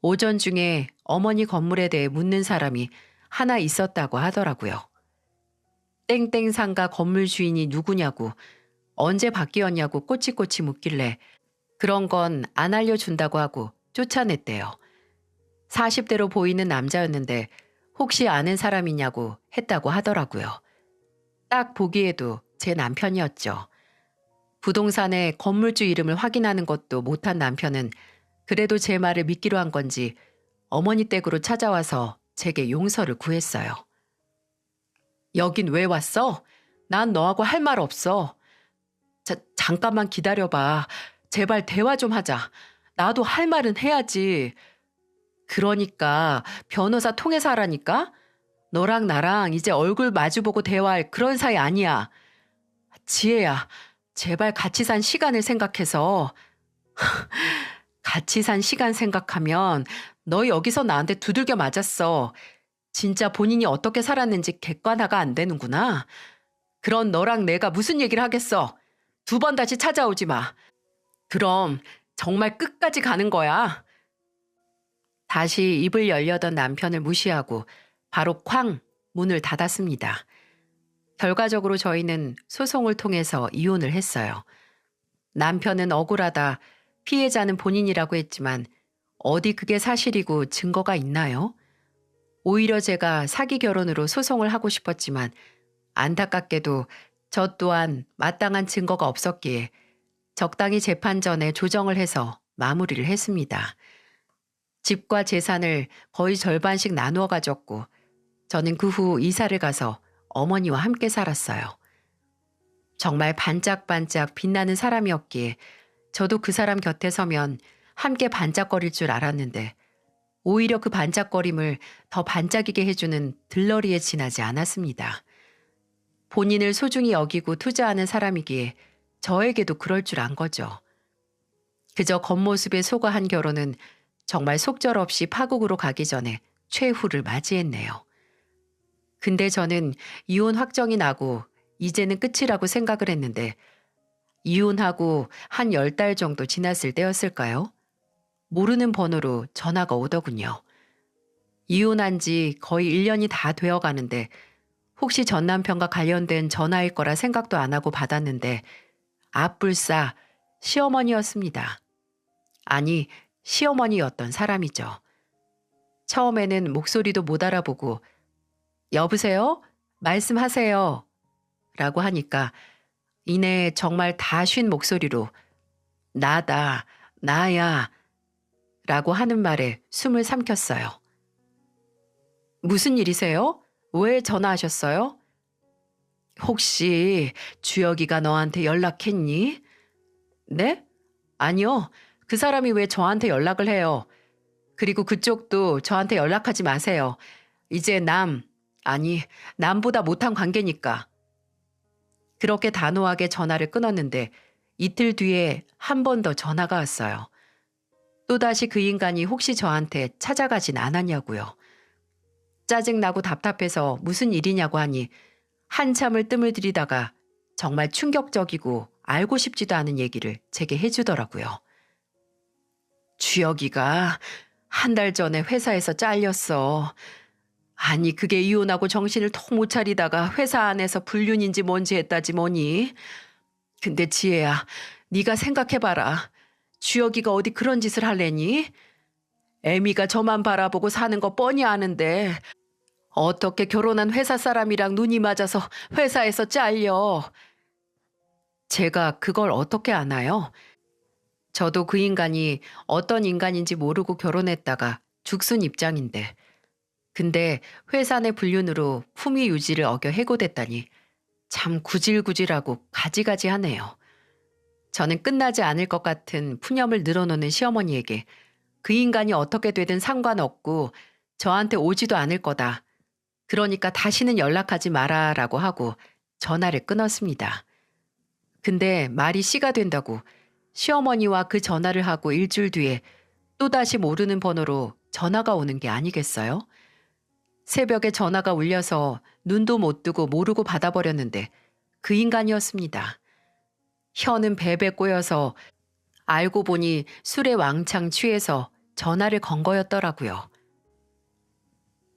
오전 중에 어머니 건물에 대해 묻는 사람이 하나 있었다고 하더라고요. 땡땡 상가 건물 주인이 누구냐고, 언제 바뀌었냐고 꼬치꼬치 묻길래 그런 건 안 알려준다고 하고 쫓아냈대요. 40대로 보이는 남자였는데 혹시 아는 사람이냐고 했다고 하더라고요. 딱 보기에도 제 남편이었죠. 부동산에 건물주 이름을 확인하는 것도 못한 남편은 그래도 제 말을 믿기로 한 건지 어머니 댁으로 찾아와서 제게 용서를 구했어요. 여긴 왜 왔어? 난 너하고 할 말 없어. 잠깐만 기다려봐. 제발 대화 좀 하자. 나도 할 말은 해야지. 그러니까 변호사 통해서 하라니까? 너랑 나랑 이제 얼굴 마주보고 대화할 그런 사이 아니야. 지혜야, 제발 같이 산 시간을 생각해서. 같이 산 시간 생각하면 너 여기서 나한테 두들겨 맞았어. 진짜 본인이 어떻게 살았는지 객관화가 안 되는구나. 그런 너랑 내가 무슨 얘기를 하겠어. 2번 다시 찾아오지 마. 그럼 정말 끝까지 가는 거야. 다시 입을 열려던 남편을 무시하고 바로 쾅 문을 닫았습니다. 결과적으로 저희는 소송을 통해서 이혼을 했어요. 남편은 억울하다, 피해자는 본인이라고 했지만 어디 그게 사실이고 증거가 있나요? 오히려 제가 사기 결혼으로 소송을 하고 싶었지만 안타깝게도 저 또한 마땅한 증거가 없었기에 적당히 재판 전에 조정을 해서 마무리를 했습니다. 집과 재산을 거의 절반씩 나누어 가졌고 저는 그 후 이사를 가서 어머니와 함께 살았어요. 정말 반짝반짝 빛나는 사람이었기에 저도 그 사람 곁에 서면 함께 반짝거릴 줄 알았는데 오히려 그 반짝거림을 더 반짝이게 해주는 들러리에 지나지 않았습니다. 본인을 소중히 여기고 투자하는 사람이기에 저에게도 그럴 줄 안 거죠. 그저 겉모습에 속아한 결혼은 정말 속절없이 파국으로 가기 전에 최후를 맞이했네요. 근데 저는 이혼 확정이 나고 이제는 끝이라고 생각을 했는데 이혼하고 한 10달 정도 지났을 때였을까요? 모르는 번호로 전화가 오더군요. 이혼한 지 거의 1년이 다 되어 가는데 혹시 전 남편과 관련된 전화일 거라 생각도 안 하고 받았는데 앞불싸 시어머니였습니다. 아니, 시어머니였던 사람이죠. 처음에는 목소리도 못 알아보고 여보세요? 말씀하세요. 라고 하니까 이내 정말 다 쉰 목소리로 나다, 나야 라고 하는 말에 숨을 삼켰어요. 무슨 일이세요? 왜 전화하셨어요? 혹시 주혁이가 너한테 연락했니? 네? 아니요. 그 사람이 왜 저한테 연락을 해요? 그리고 그쪽도 저한테 연락하지 마세요. 이제 남보다 못한 관계니까. 그렇게 단호하게 전화를 끊었는데 이틀 뒤에 한 번 더 전화가 왔어요. 또다시 그 인간이 혹시 저한테 찾아가진 않았냐고요. 짜증나고 답답해서 무슨 일이냐고 하니 한참을 뜸을 들이다가 정말 충격적이고 알고 싶지도 않은 얘기를 제게 해주더라고요. 주혁이가 한 달 전에 회사에서 잘렸어. 아니 그게 이혼하고 정신을 통 못 차리다가 회사 안에서 불륜인지 뭔지 했다지 뭐니. 근데 지혜야, 네가 생각해봐라. 주혁이가 어디 그런 짓을 할래니? 애미가 저만 바라보고 사는 거 뻔히 아는데 어떻게 결혼한 회사 사람이랑 눈이 맞아서 회사에서 잘려. 제가 그걸 어떻게 아나요? 저도 그 인간이 어떤 인간인지 모르고 결혼했다가 죽순 입장인데. 근데 회사 내 불륜으로 품위 유지를 어겨 해고됐다니 참 구질구질하고 가지가지하네요. 저는 끝나지 않을 것 같은 푸념을 늘어놓는 시어머니에게 그 인간이 어떻게 되든 상관없고 저한테 오지도 않을 거다. 그러니까 다시는 연락하지 마라라고 하고 전화를 끊었습니다. 근데 말이 씨가 된다고 시어머니와 그 전화를 하고 일주일 뒤에 또다시 모르는 번호로 전화가 오는 게 아니겠어요? 새벽에 전화가 울려서 눈도 못 뜨고 모르고 받아버렸는데 그 인간이었습니다. 혀는 베베 꼬여서 알고 보니 술에 왕창 취해서 전화를 건 거였더라고요.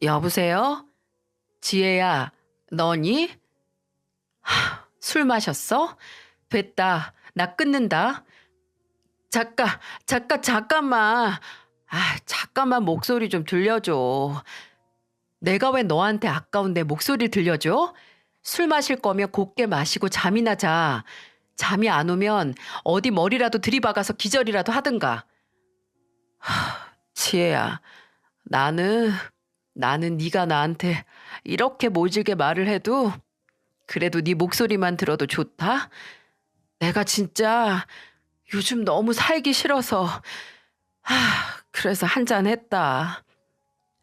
여보세요? 지혜야, 너니? 술 마셨어? 됐다. 나 끊는다. 잠깐만. 잠깐만 목소리 좀 들려줘. 내가 왜 너한테 아까운 내 목소리 들려줘? 술 마실 거면 곱게 마시고 잠이나 자. 잠이 안 오면 어디 머리라도 들이박아서 기절이라도 하든가. 지혜야, 나는 네가 나한테 이렇게 모질게 말을 해도 그래도 네 목소리만 들어도 좋다? 내가 진짜 요즘 너무 살기 싫어서 그래서 한 잔 했다.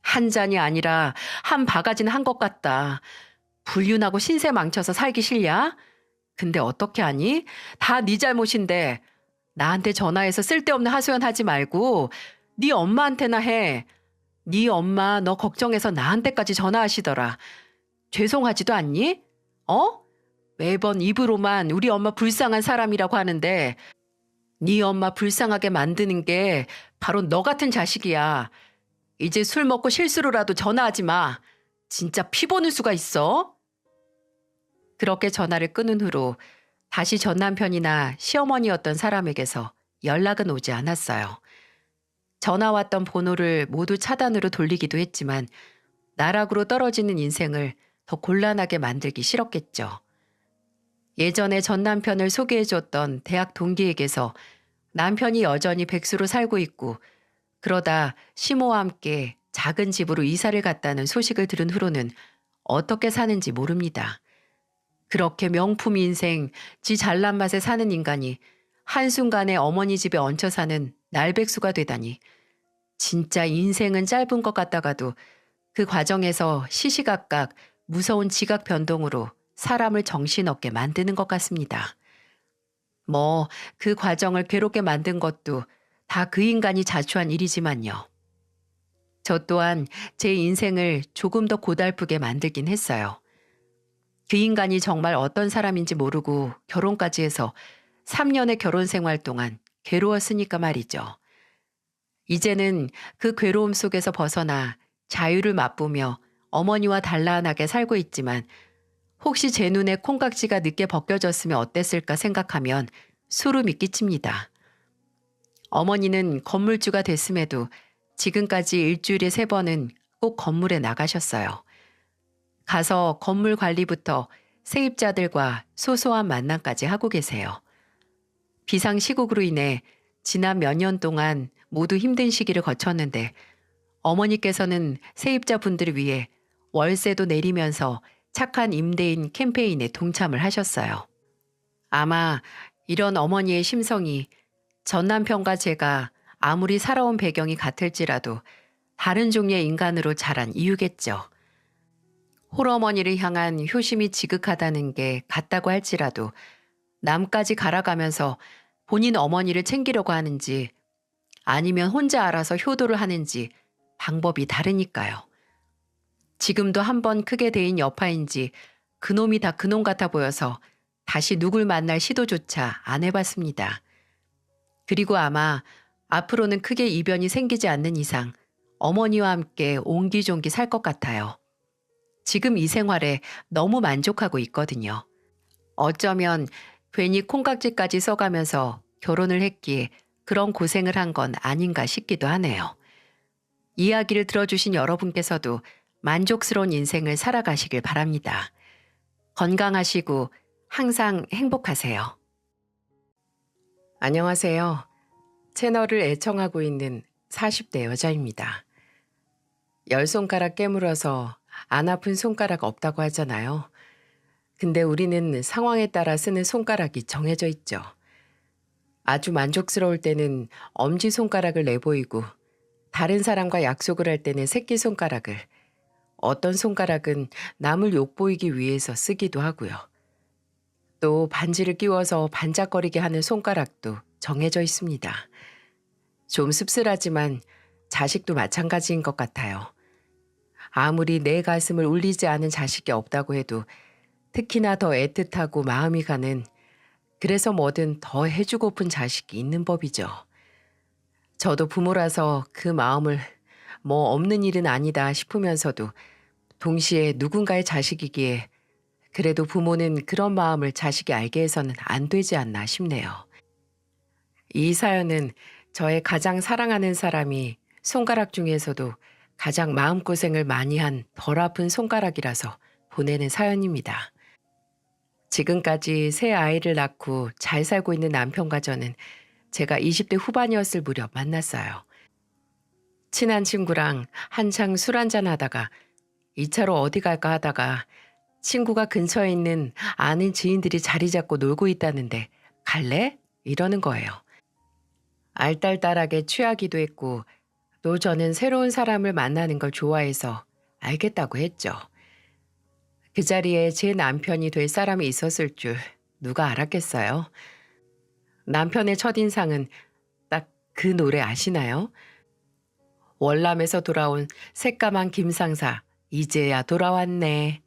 한 잔이 아니라 한 바가지는 한 것 같다. 불륜하고 신세 망쳐서 살기 싫냐? 근데 어떻게 하니? 다 네 잘못인데 나한테 전화해서 쓸데없는 하소연 하지 말고 네 엄마한테나 해. 네 엄마 너 걱정해서 나한테까지 전화하시더라. 죄송하지도 않니? 매번 입으로만 우리 엄마 불쌍한 사람이라고 하는데 네 엄마 불쌍하게 만드는 게 바로 너 같은 자식이야. 이제 술 먹고 실수로라도 전화하지 마. 진짜 피 보는 수가 있어? 그렇게 전화를 끊은 후로 다시 전 남편이나 시어머니였던 사람에게서 연락은 오지 않았어요. 전화 왔던 번호를 모두 차단으로 돌리기도 했지만 나락으로 떨어지는 인생을 더 곤란하게 만들기 싫었겠죠. 예전에 전 남편을 소개해줬던 대학 동기에게서 남편이 여전히 백수로 살고 있고 그러다 시모와 함께 작은 집으로 이사를 갔다는 소식을 들은 후로는 어떻게 사는지 모릅니다. 그렇게 명품 인생, 지 잘난 맛에 사는 인간이 한순간에 어머니 집에 얹혀 사는 날백수가 되다니 진짜 인생은 짧은 것 같다가도 그 과정에서 시시각각 무서운 지각 변동으로 사람을 정신없게 만드는 것 같습니다. 그 과정을 괴롭게 만든 것도 다 그 인간이 자초한 일이지만요. 저 또한 제 인생을 조금 더 고달프게 만들긴 했어요. 그 인간이 정말 어떤 사람인지 모르고 결혼까지 해서 3년의 결혼 생활 동안 괴로웠으니까 말이죠. 이제는 그 괴로움 속에서 벗어나 자유를 맛보며 어머니와 단란하게 살고 있지만 혹시 제 눈에 콩깍지가 늦게 벗겨졌으면 어땠을까 생각하면 소름이 끼칩니다. 어머니는 건물주가 됐음에도 지금까지 일주일에 3번은 꼭 건물에 나가셨어요. 가서 건물 관리부터 세입자들과 소소한 만남까지 하고 계세요. 비상시국으로 인해 지난 몇 년 동안 모두 힘든 시기를 거쳤는데 어머니께서는 세입자분들을 위해 월세도 내리면서 착한 임대인 캠페인에 동참을 하셨어요. 아마 이런 어머니의 심성이 전 남편과 제가 아무리 살아온 배경이 같을지라도 다른 종류의 인간으로 자란 이유겠죠. 홀어머니를 향한 효심이 지극하다는 게 같다고 할지라도 남까지 갈아가면서 본인 어머니를 챙기려고 하는지 아니면 혼자 알아서 효도를 하는지 방법이 다르니까요. 지금도 한번 크게 데인 여파인지 그놈이 다 그놈 같아 보여서 다시 누굴 만날 시도조차 안 해봤습니다. 그리고 아마 앞으로는 크게 이변이 생기지 않는 이상 어머니와 함께 옹기종기 살 것 같아요. 지금 이 생활에 너무 만족하고 있거든요. 어쩌면 괜히 콩깍지까지 써가면서 결혼을 했기에 그런 고생을 한 건 아닌가 싶기도 하네요. 이야기를 들어주신 여러분께서도 만족스러운 인생을 살아가시길 바랍니다. 건강하시고 항상 행복하세요. 안녕하세요. 채널을 애청하고 있는 40대 여자입니다. 10손가락 깨물어서 안 아픈 손가락 없다고 하잖아요. 근데 우리는 상황에 따라 쓰는 손가락이 정해져 있죠. 아주 만족스러울 때는 엄지손가락을 내보이고 다른 사람과 약속을 할 때는 새끼손가락을, 어떤 손가락은 남을 욕보이기 위해서 쓰기도 하고요. 또 반지를 끼워서 반짝거리게 하는 손가락도 정해져 있습니다. 좀 씁쓸하지만 자식도 마찬가지인 것 같아요. 아무리 내 가슴을 울리지 않은 자식이 없다고 해도 특히나 더 애틋하고 마음이 가는, 그래서 뭐든 더 해주고픈 자식이 있는 법이죠. 저도 부모라서 그 마음을 없는 일은 아니다 싶으면서도 동시에 누군가의 자식이기에 그래도 부모는 그런 마음을 자식이 알게 해서는 안 되지 않나 싶네요. 이 사연은 저의 가장 사랑하는 사람이 손가락 중에서도 가장 마음고생을 많이 한 덜 아픈 손가락이라서 보내는 사연입니다. 지금까지 새 아이를 낳고 잘 살고 있는 남편과 저는 제가 20대 후반이었을 무렵 만났어요. 친한 친구랑 한창 술 한잔 하다가 2차로 어디 갈까 하다가 친구가 근처에 있는 아는 지인들이 자리 잡고 놀고 있다는데 갈래? 이러는 거예요. 알딸딸하게 취하기도 했고 또 저는 새로운 사람을 만나는 걸 좋아해서 알겠다고 했죠. 그 자리에 제 남편이 될 사람이 있었을 줄 누가 알았겠어요? 남편의 첫인상은 딱 그 노래 아시나요? 월남에서 돌아온 새까만 김상사, 이제야 돌아왔네.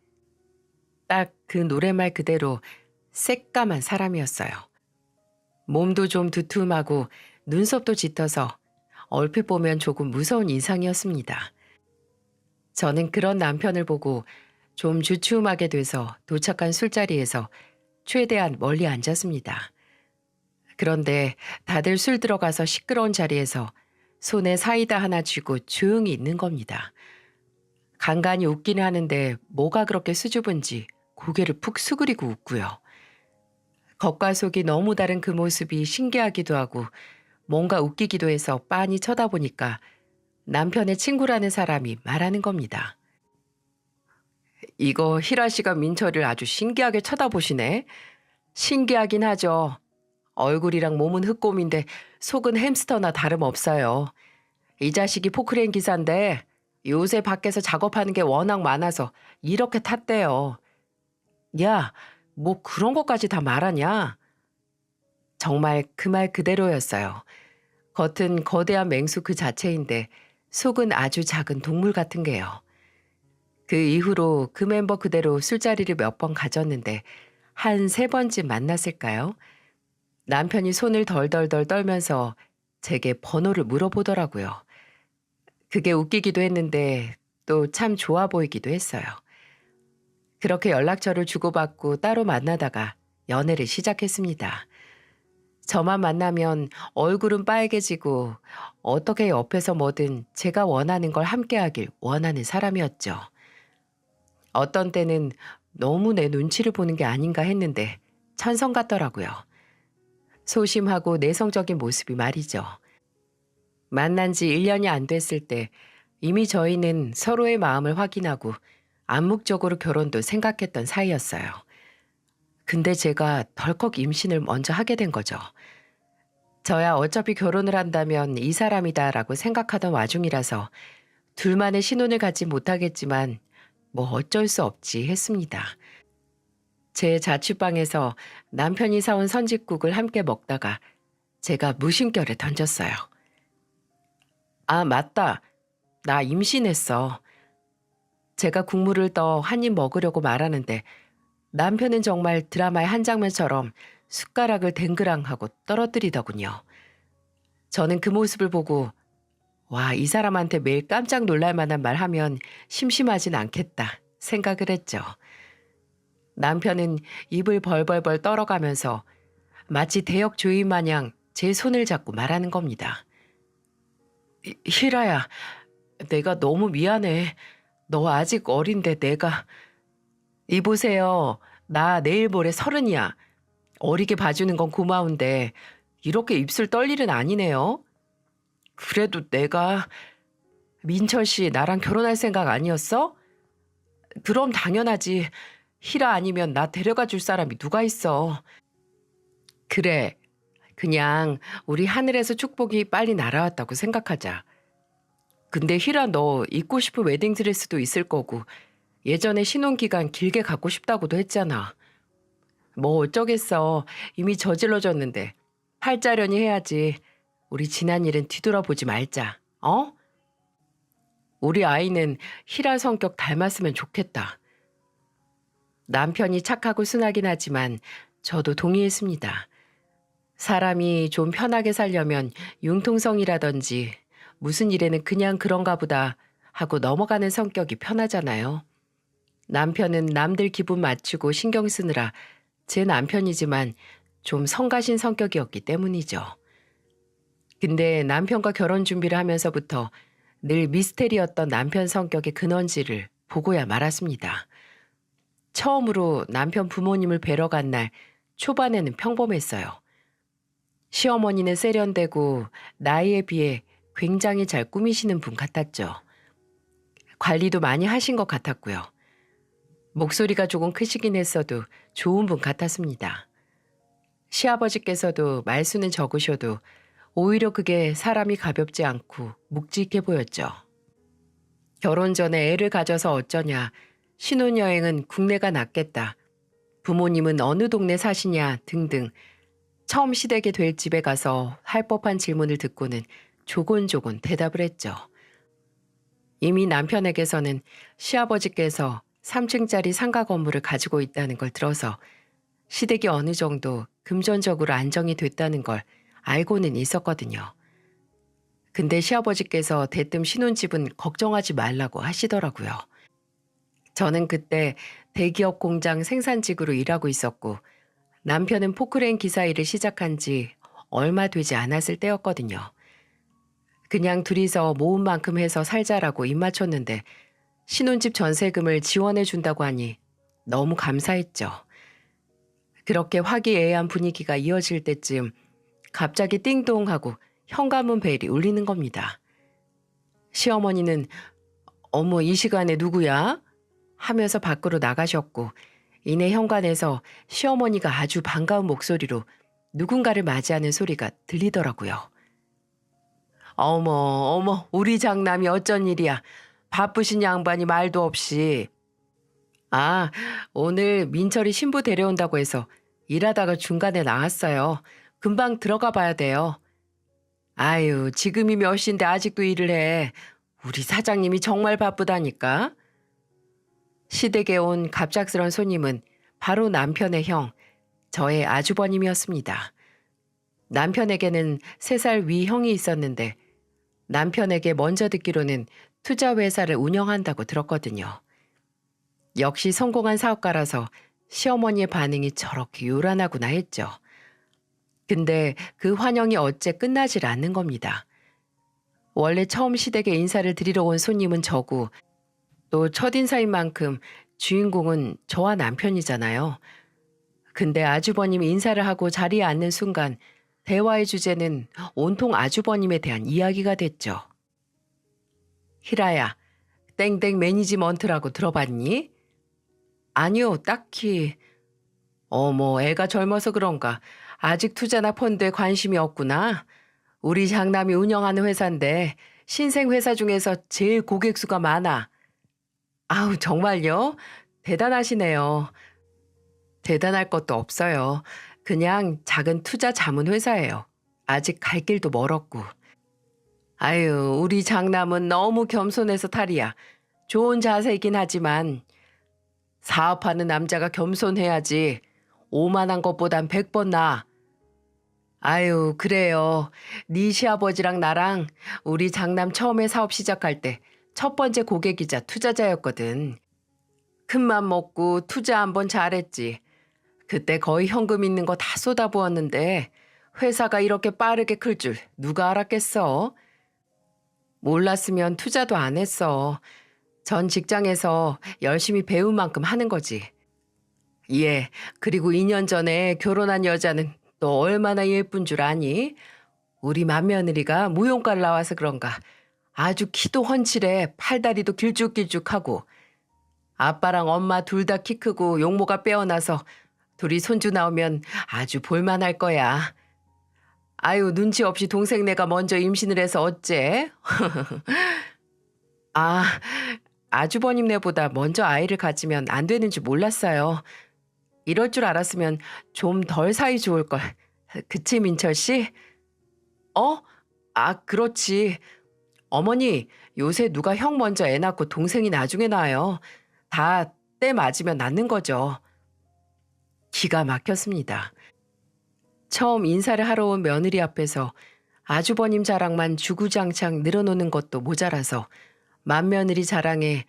딱 그 노래말 그대로 새까만 사람이었어요. 몸도 좀 두툼하고 눈썹도 짙어서 얼핏 보면 조금 무서운 인상이었습니다. 저는 그런 남편을 보고 좀 주춤하게 돼서 도착한 술자리에서 최대한 멀리 앉았습니다. 그런데 다들 술 들어가서 시끄러운 자리에서 손에 사이다 하나 쥐고 조용히 있는 겁니다. 간간히 웃기는 하는데 뭐가 그렇게 수줍은지 고개를 푹 수그리고 웃고요. 겉과 속이 너무 다른 그 모습이 신기하기도 하고 뭔가 웃기기도 해서 빤히 쳐다보니까 남편의 친구라는 사람이 말하는 겁니다. 이거 희라 씨가 민철이를 아주 신기하게 쳐다보시네. 신기하긴 하죠. 얼굴이랑 몸은 흑곰인데 속은 햄스터나 다름없어요. 이 자식이 포크레인 기사인데 요새 밖에서 작업하는 게 워낙 많아서 이렇게 탔대요. 야, 뭐 그런 것까지 다 말하냐? 정말 그 말 그대로였어요. 겉은 거대한 맹수 그 자체인데 속은 아주 작은 동물 같은 게요. 그 이후로 그 멤버 그대로 술자리를 몇 번 가졌는데 한 3번쯤 만났을까요? 남편이 손을 덜덜덜 떨면서 제게 번호를 물어보더라고요. 그게 웃기기도 했는데 또 참 좋아 보이기도 했어요. 그렇게 연락처를 주고받고 따로 만나다가 연애를 시작했습니다. 저만 만나면 얼굴은 빨개지고 어떻게 옆에서 뭐든 제가 원하는 걸 함께하길 원하는 사람이었죠. 어떤 때는 너무 내 눈치를 보는 게 아닌가 했는데 천성 같더라고요. 소심하고 내성적인 모습이 말이죠. 만난 지 1년이 안 됐을 때 이미 저희는 서로의 마음을 확인하고 암묵적으로 결혼도 생각했던 사이였어요. 근데 제가 덜컥 임신을 먼저 하게 된 거죠. 저야 어차피 결혼을 한다면 이 사람이다라고 생각하던 와중이라서 둘만의 신혼을 갖지 못하겠지만 뭐 어쩔 수 없지 했습니다. 제 자취방에서 남편이 사온 선짓국을 함께 먹다가 제가 무심결에 던졌어요. 아, 맞다. 나 임신했어. 제가 국물을 떠 한 입 먹으려고 말하는데 남편은 정말 드라마의 한 장면처럼 숟가락을 댕그랑 하고 떨어뜨리더군요. 저는 그 모습을 보고 와, 이 사람한테 매일 깜짝 놀랄 만한 말 하면 심심하진 않겠다 생각을 했죠. 남편은 입을 벌벌벌 떨어가면서 마치 대역 조인 마냥 제 손을 잡고 말하는 겁니다. 희라야, 내가 너무 미안해. 너 아직 어린데 내가... 이보세요. 나 내일 모레 30이야. 어리게 봐주는 건 고마운데 이렇게 입술 떨 일은 아니네요. 그래도 내가... 민철 씨 나랑 결혼할 생각 아니었어? 그럼 당연하지. 희라 아니면 나 데려가 줄 사람이 누가 있어. 그래. 그냥 우리 하늘에서 축복이 빨리 날아왔다고 생각하자. 근데 희라 너 입고 싶은 웨딩드레스도 있을 거고 예전에 신혼기간 길게 갖고 싶다고도 했잖아. 뭐 어쩌겠어. 이미 저질러졌는데 팔자련이 해야지. 우리 지난 일은 뒤돌아보지 말자. 어? 우리 아이는 희라 성격 닮았으면 좋겠다. 남편이 착하고 순하긴 하지만 저도 동의했습니다. 사람이 좀 편하게 살려면 융통성이라든지 무슨 일에는 그냥 그런가 보다 하고 넘어가는 성격이 편하잖아요. 남편은 남들 기분 맞추고 신경 쓰느라 제 남편이지만 좀 성가신 성격이었기 때문이죠. 근데 남편과 결혼 준비를 하면서부터 늘 미스테리였던 남편 성격의 근원지를 보고야 말았습니다. 처음으로 남편 부모님을 뵈러 간 날 초반에는 평범했어요. 시어머니는 세련되고 나이에 비해 굉장히 잘 꾸미시는 분 같았죠. 관리도 많이 하신 것 같았고요. 목소리가 조금 크시긴 했어도 좋은 분 같았습니다. 시아버지께서도 말수는 적으셔도 오히려 그게 사람이 가볍지 않고 묵직해 보였죠. 결혼 전에 애를 가져서 어쩌냐, 신혼여행은 국내가 낫겠다, 부모님은 어느 동네 사시냐 등등 처음 시댁에 될 집에 가서 할 법한 질문을 듣고는 조곤조곤 대답을 했죠. 이미 남편에게서는 시아버지께서 3층짜리 상가 건물을 가지고 있다는 걸 들어서 시댁이 어느 정도 금전적으로 안정이 됐다는 걸 알고는 있었거든요. 근데 시아버지께서 대뜸 신혼집은 걱정하지 말라고 하시더라고요. 저는 그때 대기업 공장 생산직으로 일하고 있었고 남편은 포크레인 기사 일을 시작한 지 얼마 되지 않았을 때였거든요. 그냥 둘이서 모은 만큼 해서 살자라고 입 맞췄는데 신혼집 전세금을 지원해 준다고 하니 너무 감사했죠. 그렇게 화기애애한 분위기가 이어질 때쯤 갑자기 띵동하고 현관문 벨이 울리는 겁니다. 시어머니는 어머 이 시간에 누구야? 하면서 밖으로 나가셨고 이내 현관에서 시어머니가 아주 반가운 목소리로 누군가를 맞이하는 소리가 들리더라고요. 어머 어머 우리 장남이 어쩐 일이야. 바쁘신 양반이 말도 없이. 아, 오늘 민철이 신부 데려온다고 해서 일하다가 중간에 나왔어요. 금방 들어가 봐야 돼요. 아유, 지금이 몇 시인데 아직도 일을 해. 우리 사장님이 정말 바쁘다니까. 시댁에 온 갑작스런 손님은 바로 남편의 형, 저의 아주버님이었습니다. 남편에게는 3살 위 형이 있었는데 남편에게 먼저 듣기로는 투자회사를 운영한다고 들었거든요. 역시 성공한 사업가라서 시어머니의 반응이 저렇게 요란하구나 했죠. 근데 그 환영이 어째 끝나질 않는 겁니다. 원래 처음 시댁에 인사를 드리러 온 손님은 저고 또 첫인사인 만큼 주인공은 저와 남편이잖아요. 근데 아주버님이 인사를 하고 자리에 앉는 순간 대화의 주제는 온통 아주버님에 대한 이야기가 됐죠. 희라야, 땡땡 매니지먼트라고 들어봤니? 아니요, 딱히. 어머, 애가 젊어서 그런가. 아직 투자나 펀드에 관심이 없구나. 우리 장남이 운영하는 회사인데 신생 회사 중에서 제일 고객 수가 많아. 아우, 정말요? 대단하시네요. 대단할 것도 없어요. 그냥 작은 투자 자문 회사예요. 아직 갈 길도 멀었고. 아유, 우리 장남은 너무 겸손해서 탈이야. 좋은 자세이긴 하지만 사업하는 남자가 겸손해야지. 오만한 것보단 100번 나아. 아유, 그래요. 네 시아버지랑 나랑 우리 장남 처음에 사업 시작할 때 첫 번째 고객이자 투자자였거든. 큰맘 먹고 투자 한번 잘했지. 그때 거의 현금 있는 거 다 쏟아부었는데 회사가 이렇게 빠르게 클 줄 누가 알았겠어? 몰랐으면 투자도 안 했어. 전 직장에서 열심히 배운 만큼 하는 거지. 예, 그리고 2년 전에 결혼한 여자는 또 얼마나 예쁜 줄 아니? 우리 맏며느리가 무용과를 나와서 그런가 아주 키도 훤칠해 팔다리도 길쭉길쭉하고 아빠랑 엄마 둘 다 키 크고 용모가 빼어나서 둘이 손주 나오면 아주 볼만할 거야. 아유, 눈치 없이 동생네가 먼저 임신을 해서 어째? 아, 아주버님네보다 먼저 아이를 가지면 안 되는 줄 몰랐어요. 이럴 줄 알았으면 좀 덜 사이 좋을 걸. 그치, 민철 씨? 어? 아, 그렇지. 어머니, 요새 누가 형 먼저 애 낳고 동생이 나중에 낳아요. 다 때 맞으면 낳는 거죠. 기가 막혔습니다. 처음 인사를 하러 온 며느리 앞에서 아주버님 자랑만 주구장창 늘어놓는 것도 모자라서 맏며느리 자랑에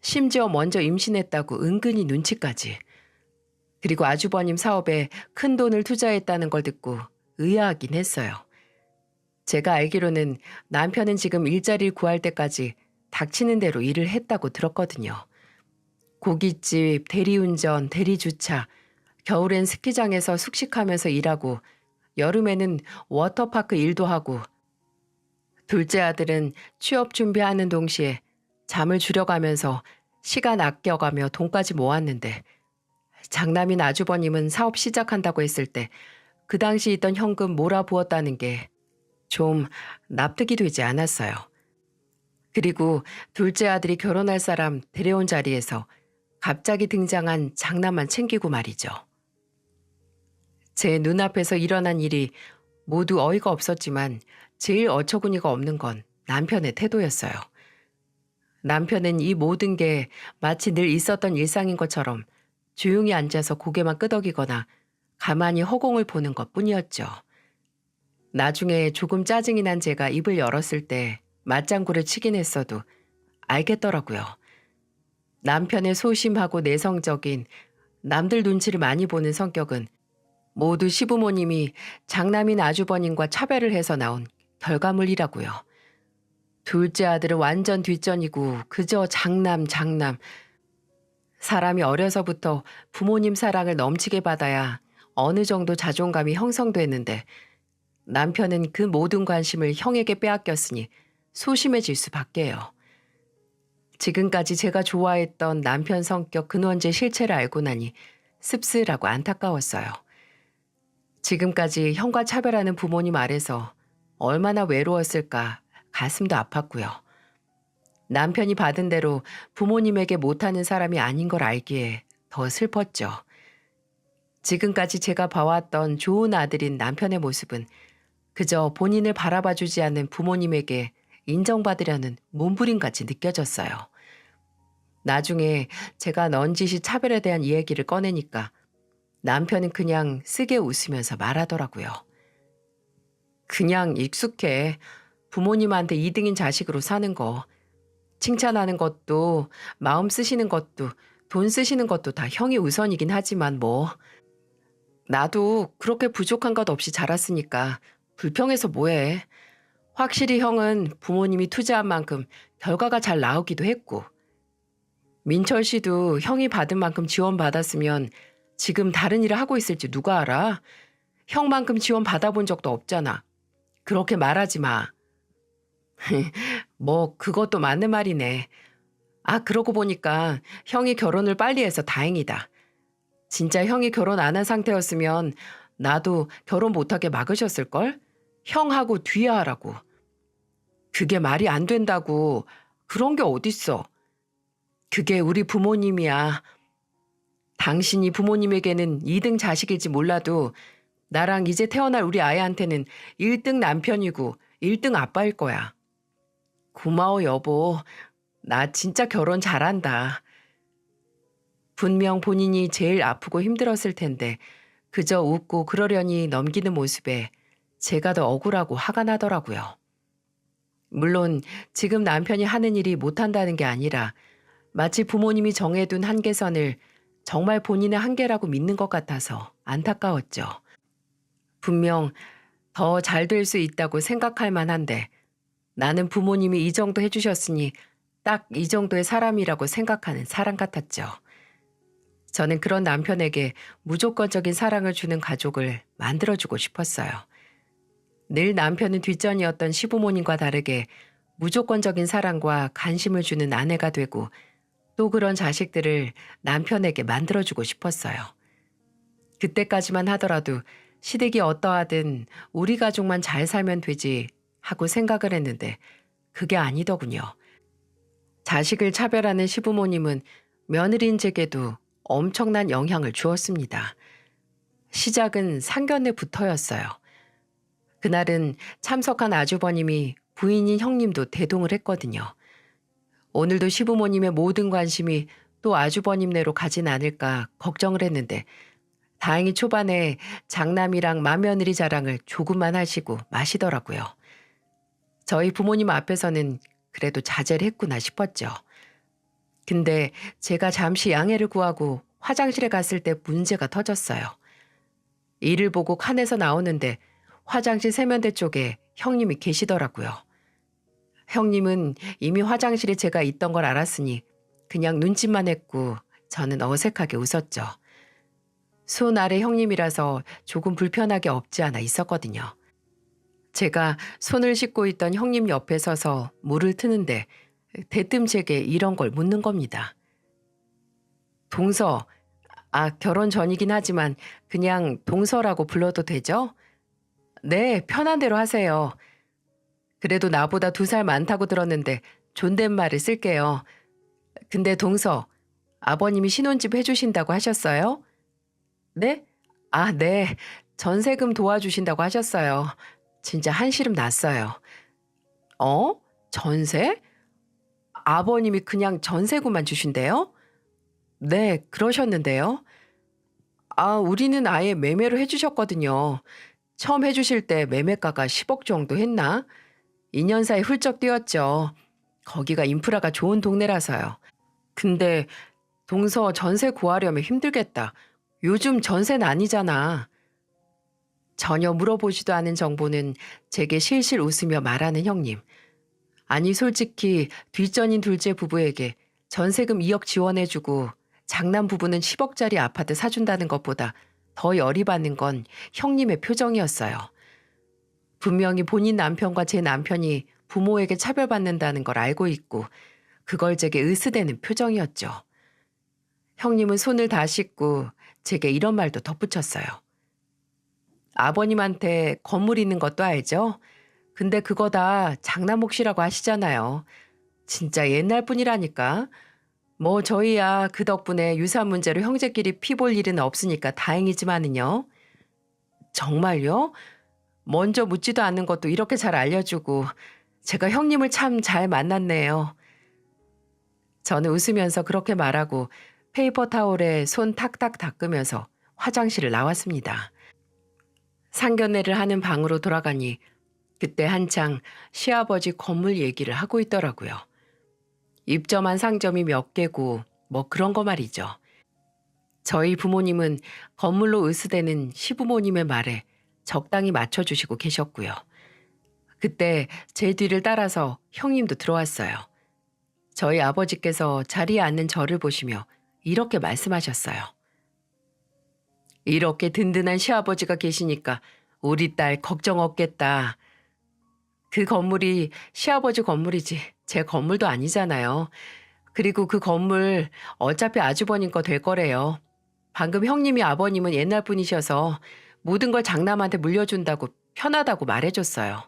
심지어 먼저 임신했다고 은근히 눈치까지. 그리고 아주버님 사업에 큰 돈을 투자했다는 걸 듣고 의아하긴 했어요. 제가 알기로는 남편은 지금 일자리를 구할 때까지 닥치는 대로 일을 했다고 들었거든요. 고깃집, 대리운전, 대리주차, 겨울엔 스키장에서 숙식하면서 일하고 여름에는 워터파크 일도 하고 둘째 아들은 취업 준비하는 동시에 잠을 줄여가면서 시간 아껴가며 돈까지 모았는데 장남인 아주버님은 사업 시작한다고 했을 때 그 당시 있던 현금 몰아부었다는 게 좀 납득이 되지 않았어요. 그리고 둘째 아들이 결혼할 사람 데려온 자리에서 갑자기 등장한 장남만 챙기고 말이죠. 제 눈앞에서 일어난 일이 모두 어이가 없었지만 제일 어처구니가 없는 건 남편의 태도였어요. 남편은 이 모든 게 마치 늘 있었던 일상인 것처럼 조용히 앉아서 고개만 끄덕이거나 가만히 허공을 보는 것뿐이었죠. 나중에 조금 짜증이 난 제가 입을 열었을 때 맞장구를 치긴 했어도 알겠더라고요. 남편의 소심하고 내성적인 남들 눈치를 많이 보는 성격은 모두 시부모님이 장남인 아주버님과 차별을 해서 나온 결과물이라고요. 둘째 아들은 완전 뒷전이고 그저 장남. 사람이 어려서부터 부모님 사랑을 넘치게 받아야 어느 정도 자존감이 형성됐는데 남편은 그 모든 관심을 형에게 빼앗겼으니 소심해질 수밖에요. 지금까지 제가 좋아했던 남편 성격 근원제 실체를 알고 나니 씁쓸하고 안타까웠어요. 지금까지 형과 차별하는 부모님 아래서 얼마나 외로웠을까 가슴도 아팠고요. 남편이 받은 대로 부모님에게 못하는 사람이 아닌 걸 알기에 더 슬펐죠. 지금까지 제가 봐왔던 좋은 아들인 남편의 모습은 그저 본인을 바라봐주지 않는 부모님에게 인정받으려는 몸부림같이 느껴졌어요. 나중에 제가 넌지시 차별에 대한 이야기를 꺼내니까 남편은 그냥 쓰게 웃으면서 말하더라고요. 그냥 익숙해. 부모님한테 2등인 자식으로 사는 거. 칭찬하는 것도 마음 쓰시는 것도 돈 쓰시는 것도 다 형이 우선이긴 하지만 뭐. 나도 그렇게 부족한 것 없이 자랐으니까 불평해서 뭐해. 확실히 형은 부모님이 투자한 만큼 결과가 잘 나오기도 했고. 민철 씨도 형이 받은 만큼 지원받았으면 지금 다른 일을 하고 있을지 누가 알아? 형만큼 지원 받아본 적도 없잖아. 그렇게 말하지 마. 뭐 그것도 맞는 말이네. 아, 그러고 보니까 형이 결혼을 빨리 해서 다행이다. 진짜 형이 결혼 안 한 상태였으면 나도 결혼 못하게 막으셨을걸? 형하고 뒤에 하라고. 그게 말이 안 된다고. 그런 게 어딨어. 그게 우리 부모님이야. 당신이 부모님에게는 2등 자식일지 몰라도 나랑 이제 태어날 우리 아이한테는 1등 남편이고 1등 아빠일 거야. 고마워 여보. 나 진짜 결혼 잘한다. 분명 본인이 제일 아프고 힘들었을 텐데 그저 웃고 그러려니 넘기는 모습에 제가 더 억울하고 화가 나더라고요. 물론 지금 남편이 하는 일이 못한다는 게 아니라 마치 부모님이 정해둔 한계선을 정말 본인의 한계라고 믿는 것 같아서 안타까웠죠. 분명 더 잘 될 수 있다고 생각할 만한데 나는 부모님이 이 정도 해주셨으니 딱 이 정도의 사람이라고 생각하는 사람 같았죠. 저는 그런 남편에게 무조건적인 사랑을 주는 가족을 만들어주고 싶었어요. 늘 남편은 뒷전이었던 시부모님과 다르게 무조건적인 사랑과 관심을 주는 아내가 되고 또 그런 자식들을 남편에게 만들어주고 싶었어요. 그때까지만 하더라도 시댁이 어떠하든 우리 가족만 잘 살면 되지 하고 생각을 했는데 그게 아니더군요. 자식을 차별하는 시부모님은 며느리인 제게도 엄청난 영향을 주었습니다. 시작은 상견례부터였어요. 그날은 참석한 아주버님이 부인인 형님도 대동을 했거든요. 오늘도 시부모님의 모든 관심이 또 아주버님네로 가진 않을까 걱정을 했는데 다행히 초반에 장남이랑 맏며느리 자랑을 조금만 하시고 마시더라고요. 저희 부모님 앞에서는 그래도 자제를 했구나 싶었죠. 근데 제가 잠시 양해를 구하고 화장실에 갔을 때 문제가 터졌어요. 이를 보고 칸에서 나오는데 화장실 세면대 쪽에 형님이 계시더라고요. 형님은 이미 화장실에 제가 있던 걸 알았으니 그냥 눈짓만 했고 저는 어색하게 웃었죠. 손 아래 형님이라서 조금 불편하게 없지 않아 있었거든요. 제가 손을 씻고 있던 형님 옆에 서서 물을 트는데 대뜸 제게 이런 걸 묻는 겁니다. 동서, 결혼 전이긴 하지만 그냥 동서라고 불러도 되죠? 네, 편한 대로 하세요. 그래도 나보다 2살 많다고 들었는데 존댓말을 쓸게요. 근데 동서, 아버님이 신혼집 해주신다고 하셨어요? 네? 네. 전세금 도와주신다고 하셨어요. 진짜 한시름 났어요. 어? 전세? 아버님이 그냥 전세금만 주신대요? 네, 그러셨는데요. 우리는 아예 매매로 해주셨거든요. 처음 해주실 때 매매가가 10억 정도 했나? 2년 사이 훌쩍 뛰었죠. 거기가 인프라가 좋은 동네라서요. 근데 동서 전세 구하려면 힘들겠다. 요즘 전세는 아니잖아. 전혀 물어보지도 않은 정보는 제게 실실 웃으며 말하는 형님. 아니 솔직히 뒷전인 둘째 부부에게 전세금 2억 지원해주고 장남 부부는 10억짜리 아파트 사준다는 것보다 더 열이 받는 건 형님의 표정이었어요. 분명히 본인 남편과 제 남편이 부모에게 차별받는다는 걸 알고 있고 그걸 제게 으스대는 표정이었죠. 형님은 손을 다 씻고 제게 이런 말도 덧붙였어요. 아버님한테 건물 있는 것도 알죠? 근데 그거 다 장남 몫이라고 하시잖아요. 진짜 옛날 분이라니까. 뭐 저희야 그 덕분에 유산 문제로 형제끼리 피 볼 일은 없으니까 다행이지만은요. 정말요? 먼저 묻지도 않는 것도 이렇게 잘 알려주고 제가 형님을 참 잘 만났네요. 저는 웃으면서 그렇게 말하고 페이퍼 타올에 손 탁탁 닦으면서 화장실을 나왔습니다. 상견례를 하는 방으로 돌아가니 그때 한창 시아버지 건물 얘기를 하고 있더라고요. 입점한 상점이 몇 개고 뭐 그런 거 말이죠. 저희 부모님은 건물로 으스대는 시부모님의 말에 적당히 맞춰주시고 계셨고요. 그때 제 뒤를 따라서 형님도 들어왔어요. 저희 아버지께서 자리에 앉는 저를 보시며 이렇게 말씀하셨어요. 이렇게 든든한 시아버지가 계시니까 우리 딸 걱정 없겠다. 그 건물이 시아버지 건물이지 제 건물도 아니잖아요. 그리고 그 건물 어차피 아주버님 거 될 거래요. 방금 형님이 아버님은 옛날 분이셔서 모든 걸 장남한테 물려준다고 편하다고 말해줬어요.